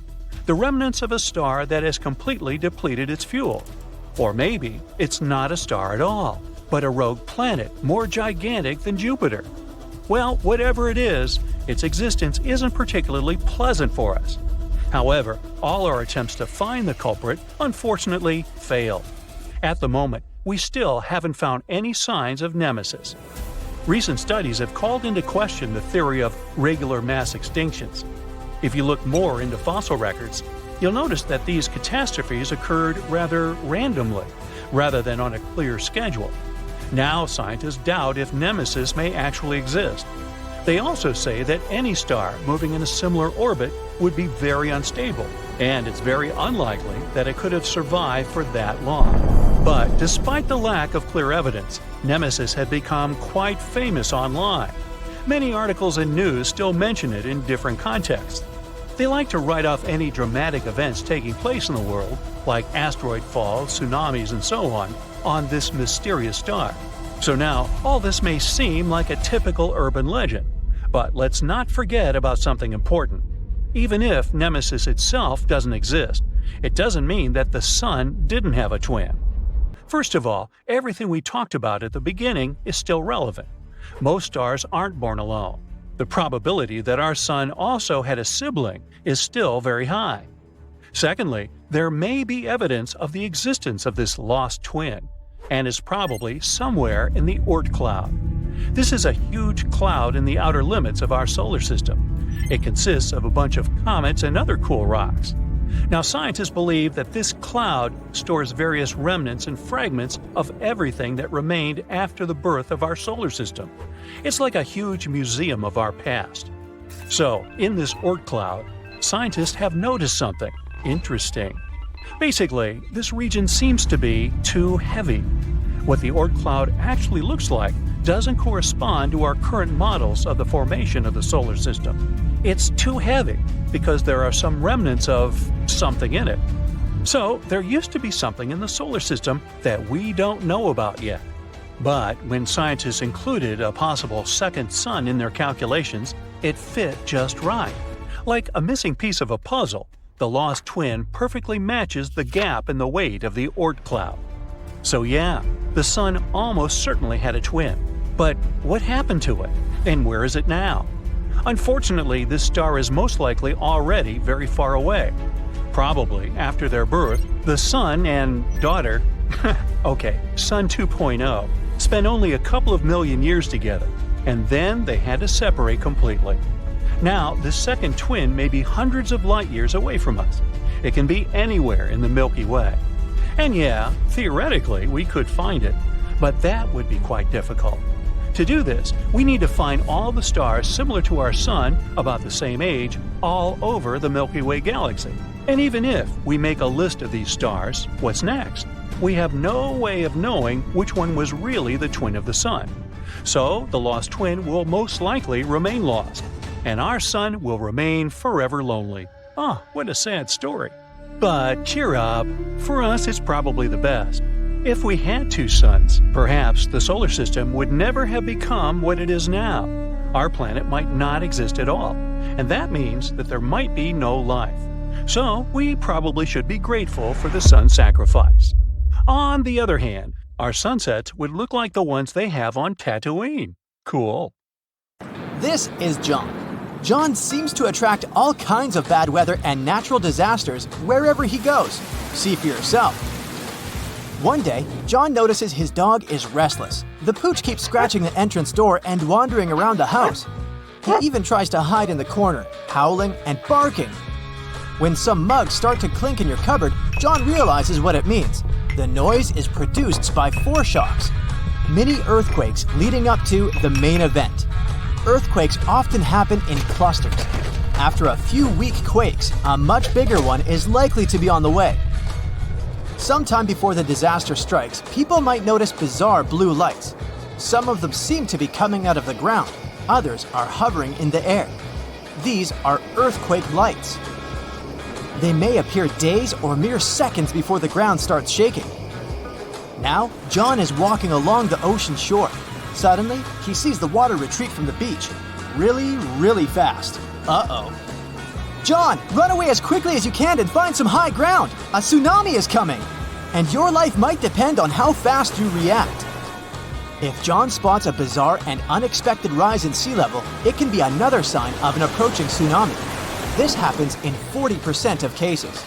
the remnants of a star that has completely depleted its fuel. Or maybe it's not a star at all, but a rogue planet more gigantic than Jupiter. Well, whatever it is, its existence isn't particularly pleasant for us. However, all our attempts to find the culprit unfortunately failed. At the moment, we still haven't found any signs of Nemesis. Recent studies have called into question the theory of regular mass extinctions. If you look more into fossil records, you'll notice that these catastrophes occurred rather randomly, rather than on a clear schedule. Now scientists doubt if Nemesis may actually exist. They also say that any star moving in a similar orbit would be very unstable, and it's very unlikely that it could have survived for that long. But despite the lack of clear evidence, Nemesis had become quite famous online. Many articles and news still mention it in different contexts. They like to write off any dramatic events taking place in the world, like asteroid falls, tsunamis, and so on this mysterious star. So now, all this may seem like a typical urban legend. But let's not forget about something important. Even if Nemesis itself doesn't exist, it doesn't mean that the Sun didn't have a twin. First of all, everything we talked about at the beginning is still relevant. Most stars aren't born alone. The probability that our Sun also had a sibling is still very high. Secondly, there may be evidence of the existence of this lost twin, and is probably somewhere in the Oort Cloud. This is a huge cloud in the outer limits of our solar system. It consists of a bunch of comets and other cool rocks. Now, scientists believe that this cloud stores various remnants and fragments of everything that remained after the birth of our solar system. It's like a huge museum of our past. So, in this Oort Cloud, scientists have noticed something interesting. Basically, this region seems to be too heavy. What the Oort Cloud actually looks like doesn't correspond to our current models of the formation of the solar system. It's too heavy because there are some remnants of something in it. So, there used to be something in the solar system that we don't know about yet. But when scientists included a possible second sun in their calculations, it fit just right. Like a missing piece of a puzzle, the lost twin perfectly matches the gap in the weight of the Oort Cloud. So yeah, the Sun almost certainly had a twin. But what happened to it? And where is it now? Unfortunately, this star is most likely already very far away. Probably after their birth, the Sun and daughter, Sun 2.0, spent only a couple of million years together, and then they had to separate completely. Now, the second twin may be hundreds of light years away from us. It can be anywhere in the Milky Way. And yeah, theoretically, we could find it, but that would be quite difficult. To do this, we need to find all the stars similar to our Sun, about the same age, all over the Milky Way galaxy. And even if we make a list of these stars, what's next? We have no way of knowing which one was really the twin of the Sun. So, the lost twin will most likely remain lost, and our Sun will remain forever lonely. Ah, what a sad story. But cheer up, for us it's probably the best. If we had two suns, perhaps the solar system would never have become what it is now. Our planet might not exist at all, and that means that there might be no life. So, we probably should be grateful for the sun's sacrifice. On the other hand, our sunsets would look like the ones they have on Tatooine. Cool. This is John. John seems to attract all kinds of bad weather and natural disasters wherever he goes. See for yourself. One day, John notices his dog is restless. The pooch keeps scratching the entrance door and wandering around the house. He even tries to hide in the corner, howling and barking. When some mugs start to clink in your cupboard, John realizes what it means. The noise is produced by foreshocks, mini earthquakes leading up to the main event. Earthquakes often happen in clusters. After a few weak quakes, a much bigger one is likely to be on the way. Sometime before the disaster strikes, people might notice bizarre blue lights. Some of them seem to be coming out of the ground. Others are hovering in the air. These are earthquake lights. They may appear days or mere seconds before the ground starts shaking. Now, John is walking along the ocean shore. Suddenly, he sees the water retreat from the beach. Really, really fast. Uh-oh. John, run away as quickly as you can and find some high ground. A tsunami is coming. And your life might depend on how fast you react. If John spots a bizarre and unexpected rise in sea level, it can be another sign of an approaching tsunami. This happens in 40% of cases.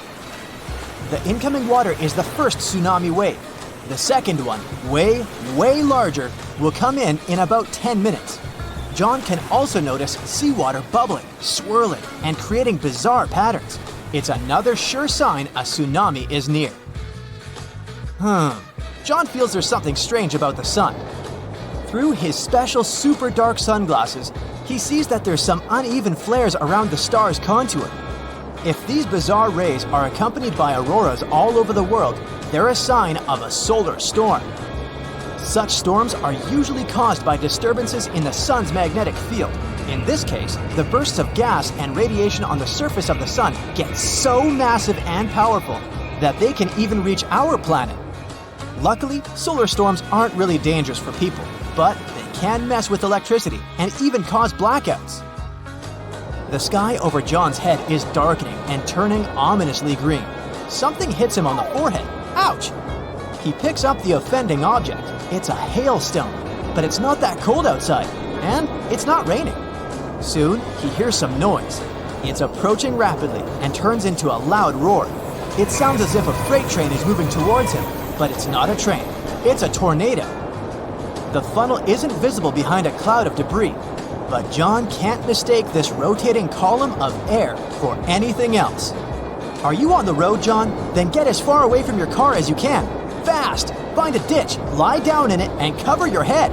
The incoming water is the first tsunami wave. The second one, way larger, will come in about 10 minutes. John can also notice seawater bubbling, swirling, and creating bizarre patterns. It's another sure sign a tsunami is near. John feels there's something strange about the sun. Through his special super dark sunglasses, he sees that there's some uneven flares around the star's contour. If these bizarre rays are accompanied by auroras all over the world, they're a sign of a solar storm. Such storms are usually caused by disturbances in the sun's magnetic field. In this case, the bursts of gas and radiation on the surface of the sun get so massive and powerful that they can even reach our planet. Luckily, solar storms aren't really dangerous for people, but they can mess with electricity and even cause blackouts. The sky over John's head is darkening and turning ominously green. Something hits him on the forehead. Ouch! He picks up the offending object. It's a hailstone, but it's not that cold outside, and it's not raining. Soon, he hears some noise. It's approaching rapidly and turns into a loud roar. It sounds as if a freight train is moving towards him, but it's not a train. It's a tornado. The funnel isn't visible behind a cloud of debris, but John can't mistake this rotating column of air for anything else. Are you on the road, John? Then get as far away from your car as you can. Fast! Find a ditch, lie down in it, and cover your head.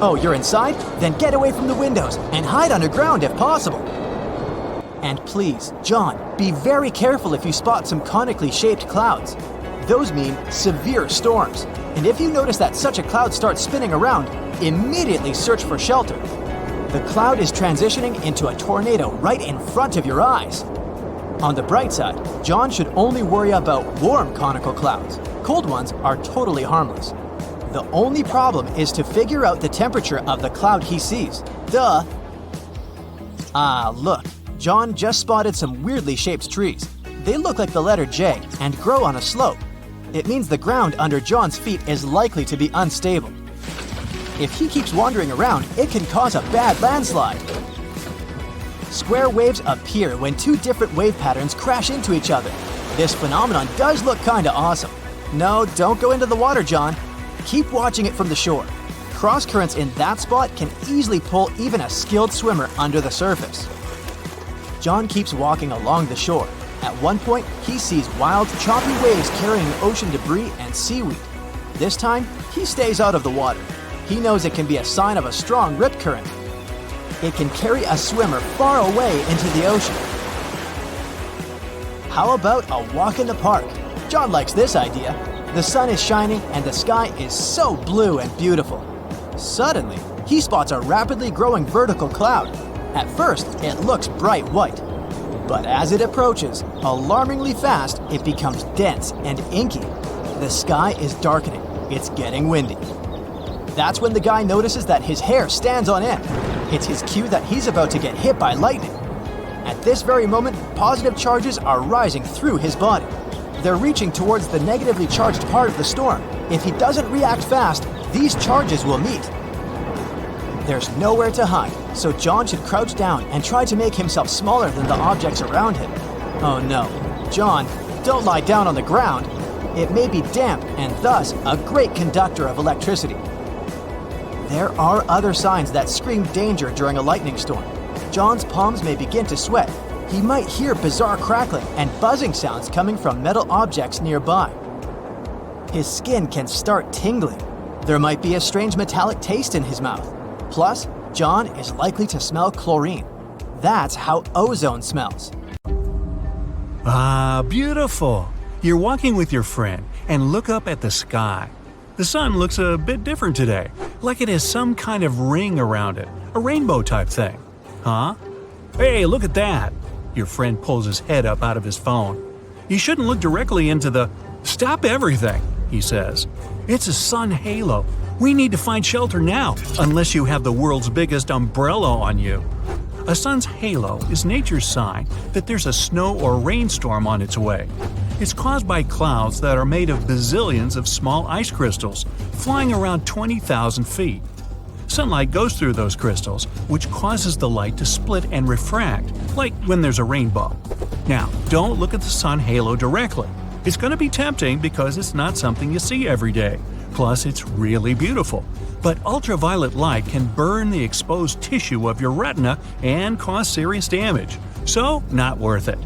Oh, you're inside? Then get away from the windows and hide underground if possible. And please, John, be very careful if you spot some conically shaped clouds. Those mean severe storms. And if you notice that such a cloud starts spinning around, immediately search for shelter. The cloud is transitioning into a tornado right in front of your eyes. On the bright side, John should only worry about warm conical clouds. Cold ones are totally harmless. The only problem is to figure out the temperature of the cloud he sees. Duh! Ah, look. John just spotted some weirdly shaped trees. They look like the letter J and grow on a slope. It means the ground under John's feet is likely to be unstable. If he keeps wandering around, it can cause a bad landslide. Square waves appear when two different wave patterns crash into each other. This phenomenon does look kinda awesome. No, don't go into the water, John. Keep watching it from the shore. Cross currents in that spot can easily pull even a skilled swimmer under the surface. John keeps walking along the shore. At one point, he sees wild, choppy waves carrying ocean debris and seaweed. This time, he stays out of the water. He knows it can be a sign of a strong rip current. It can carry a swimmer far away into the ocean. How about a walk in the park? John likes this idea. The sun is shining and the sky is so blue and beautiful. Suddenly, he spots a rapidly growing vertical cloud. At first, it looks bright white. But as it approaches, alarmingly fast, it becomes dense and inky. The sky is darkening. It's getting windy. That's when the guy notices that his hair stands on end. It's his cue that he's about to get hit by lightning. At this very moment, positive charges are rising through his body. They're reaching towards the negatively charged part of the storm. If he doesn't react fast, these charges will meet. There's nowhere to hide, so John should crouch down and try to make himself smaller than the objects around him. Oh no, John, don't lie down on the ground. It may be damp and thus a great conductor of electricity. There are other signs that scream danger during a lightning storm. John's palms may begin to sweat. He might hear bizarre crackling and buzzing sounds coming from metal objects nearby. His skin can start tingling. There might be a strange metallic taste in his mouth. Plus, John is likely to smell chlorine. That's how ozone smells. Ah, beautiful! You're walking with your friend and look up at the sky. The sun looks a bit different today, like it has some kind of ring around it, a rainbow type thing. Huh? Hey, look at that! Your friend pulls his head up out of his phone. You shouldn't look directly into the… Stop everything, he says. It's a sun halo. We need to find shelter now, unless you have the world's biggest umbrella on you. A sun's halo is nature's sign that there's a snow or rainstorm on its way. It's caused by clouds that are made of bazillions of small ice crystals flying around 20,000 feet. Sunlight goes through those crystals, which causes the light to split and refract, like when there's a rainbow. Now, don't look at the sun halo directly. It's going to be tempting because it's not something you see every day. Plus, it's really beautiful. But ultraviolet light can burn the exposed tissue of your retina and cause serious damage. So, not worth it.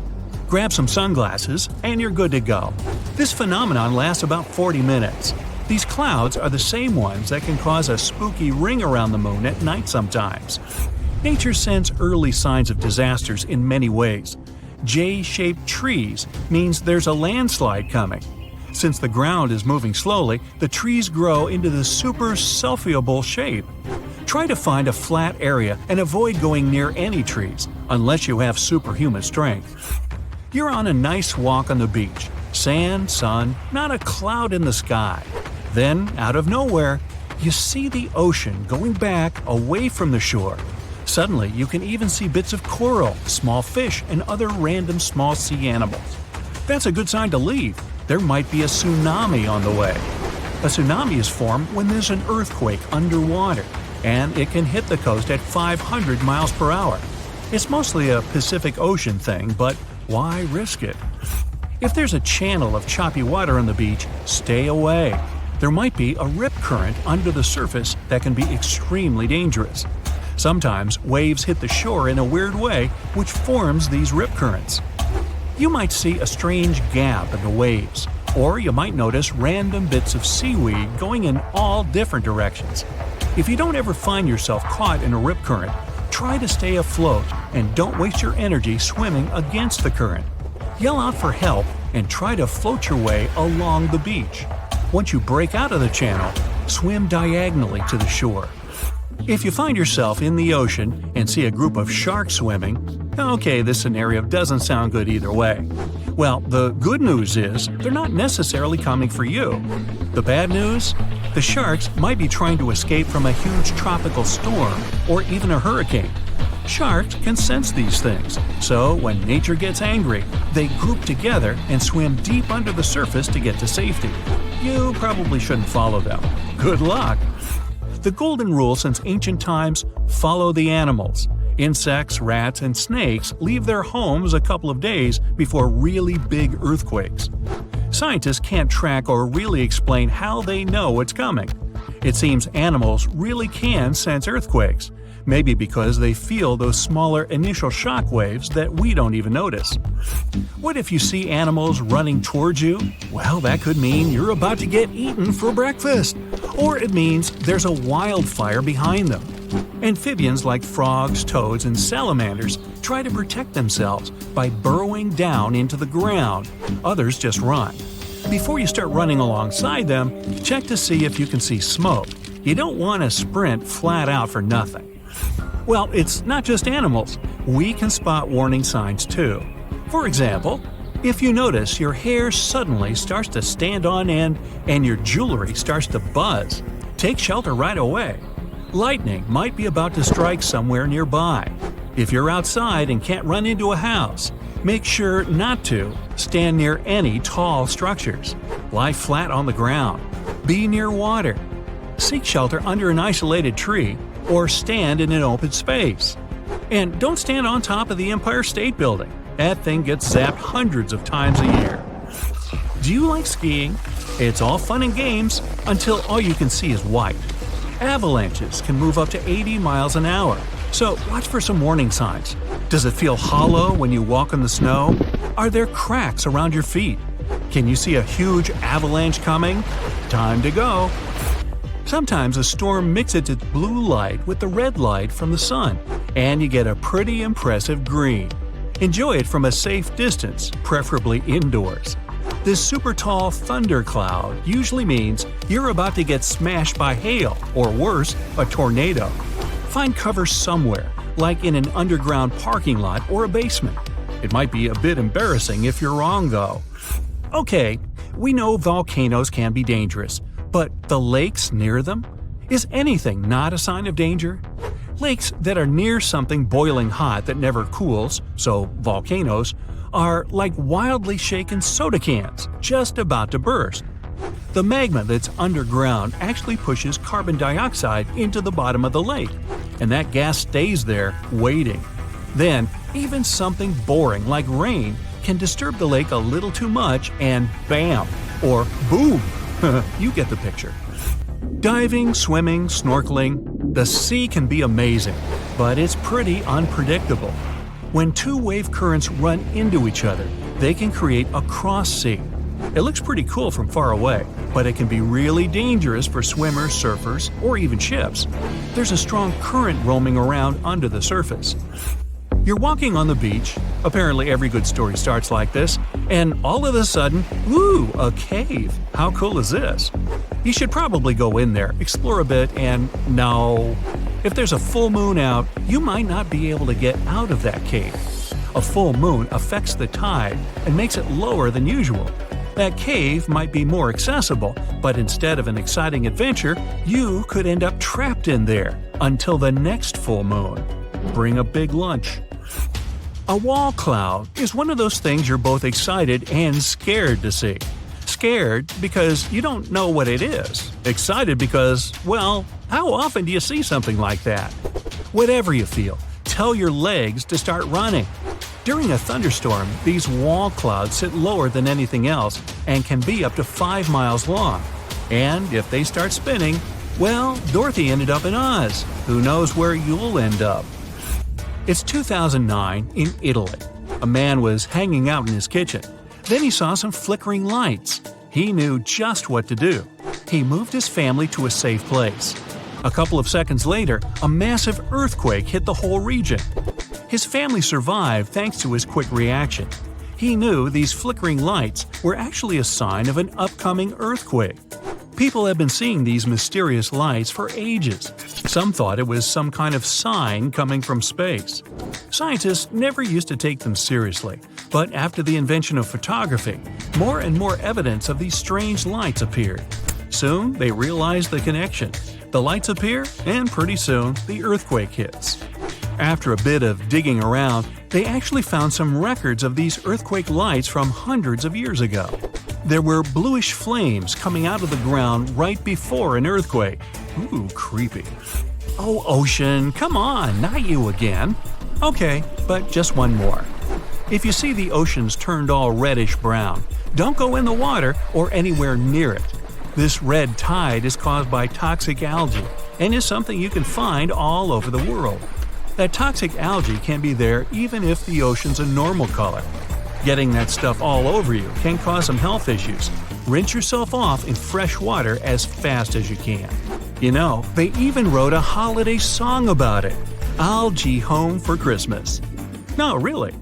Grab some sunglasses and you're good to go. This phenomenon lasts about 40 minutes. These clouds are the same ones that can cause a spooky ring around the moon at night sometimes. Nature sends early signs of disasters in many ways. J-shaped trees means there's a landslide coming. Since the ground is moving slowly, the trees grow into the super-selfiable shape. Try to find a flat area and avoid going near any trees, unless you have superhuman strength. You're on a nice walk on the beach. Sand, sun, not a cloud in the sky. Then, out of nowhere, you see the ocean going back away from the shore. Suddenly, you can even see bits of coral, small fish, and other random small sea animals. That's a good sign to leave. There might be a tsunami on the way. A tsunami is formed when there's an earthquake underwater, and it can hit the coast at 500 miles per hour. It's mostly a Pacific Ocean thing, but why risk it? If there's a channel of choppy water on the beach, stay away. There might be a rip current under the surface that can be extremely dangerous. Sometimes waves hit the shore in a weird way, which forms these rip currents. You might see a strange gap in the waves, or you might notice random bits of seaweed going in all different directions. If you don't ever find yourself caught in a rip current, try to stay afloat and don't waste your energy swimming against the current. Yell out for help and try to float your way along the beach. Once you break out of the channel, swim diagonally to the shore. If you find yourself in the ocean and see a group of sharks swimming, okay, this scenario doesn't sound good either way. Well, the good news is they're not necessarily coming for you. The bad news? The sharks might be trying to escape from a huge tropical storm or even a hurricane. Sharks can sense these things, so when nature gets angry, they group together and swim deep under the surface to get to safety. You probably shouldn't follow them. Good luck! The golden rule since ancient times: follow the animals. Insects, rats, and snakes leave their homes a couple of days before really big earthquakes. Scientists can't track or really explain how they know it's coming. It seems animals really can sense earthquakes. Maybe because they feel those smaller initial shock waves that we don't even notice. What if you see animals running towards you? Well, that could mean you're about to get eaten for breakfast. Or it means there's a wildfire behind them. Amphibians like frogs, toads, and salamanders try to protect themselves by burrowing down into the ground. Others just run. Before you start running alongside them, check to see if you can see smoke. You don't want to sprint flat out for nothing. Well, it's not just animals. We can spot warning signs too. For example, if you notice your hair suddenly starts to stand on end and your jewelry starts to buzz, take shelter right away. Lightning might be about to strike somewhere nearby. If you're outside and can't run into a house, make sure not to stand near any tall structures. Lie flat on the ground. Be near water. Seek shelter under an isolated tree or stand in an open space. And don't stand on top of the Empire State Building. That thing gets zapped hundreds of times a year. Do you like skiing? It's all fun and games until all you can see is white. Avalanches can move up to 80 miles an hour, so watch for some warning signs. Does it feel hollow when you walk on the snow? Are there cracks around your feet? Can you see a huge avalanche coming? Time to go! Sometimes a storm mixes its blue light with the red light from the sun, and you get a pretty impressive green. Enjoy it from a safe distance, preferably indoors. This super tall thunder cloud usually means you're about to get smashed by hail, or worse, a tornado. Find cover somewhere, like in an underground parking lot or a basement. It might be a bit embarrassing if you're wrong, though. Okay, we know volcanoes can be dangerous, but the lakes near them? Is anything not a sign of danger? Lakes that are near something boiling hot that never cools, so volcanoes, are like wildly shaken soda cans, just about to burst. The magma that's underground actually pushes carbon dioxide into the bottom of the lake, and that gas stays there, waiting. Then, even something boring like rain can disturb the lake a little too much and bam, or boom! You get the picture. Diving, swimming, snorkeling, the sea can be amazing, but it's pretty unpredictable. When two wave currents run into each other, they can create a cross sea. It looks pretty cool from far away, but it can be really dangerous for swimmers, surfers, or even ships. There's a strong current roaming around under the surface. You're walking on the beach, apparently every good story starts like this, and all of a sudden, woo, a cave. How cool is this? You should probably go in there, explore a bit, and no. If there's a full moon out, you might not be able to get out of that cave. A full moon affects the tide and makes it lower than usual. That cave might be more accessible, but instead of an exciting adventure, you could end up trapped in there until the next full moon. Bring a big lunch. A wall cloud is one of those things you're both excited and scared to see. Scared because you don't know what it is. Excited because, well, how often do you see something like that? Whatever you feel, tell your legs to start running. During a thunderstorm, these wall clouds sit lower than anything else and can be up to 5 miles long. And if they start spinning, well, Dorothy ended up in Oz. Who knows where you'll end up? It's 2009 in Italy. A man was hanging out in his kitchen. Then he saw some flickering lights. He knew just what to do. He moved his family to a safe place. A couple of seconds later, a massive earthquake hit the whole region. His family survived thanks to his quick reaction. He knew these flickering lights were actually a sign of an upcoming earthquake. People have been seeing these mysterious lights for ages. Some thought it was some kind of sign coming from space. Scientists never used to take them seriously, but after the invention of photography, more and more evidence of these strange lights appeared. Soon, they realized the connection. The lights appear, and pretty soon, the earthquake hits. After a bit of digging around, they actually found some records of these earthquake lights from hundreds of years ago. There were bluish flames coming out of the ground right before an earthquake. Ooh, creepy. Oh, ocean, come on, not you again. Okay, but just one more. If you see the oceans turned all reddish-brown, don't go in the water or anywhere near it. This red tide is caused by toxic algae. and is something you can find all over the world. That toxic algae can be there even if the ocean's a normal color. Getting that stuff all over you can cause some health issues. Rinse yourself off in fresh water as fast as you can. You know, they even wrote a holiday song about it. Algae Home for Christmas. No, really.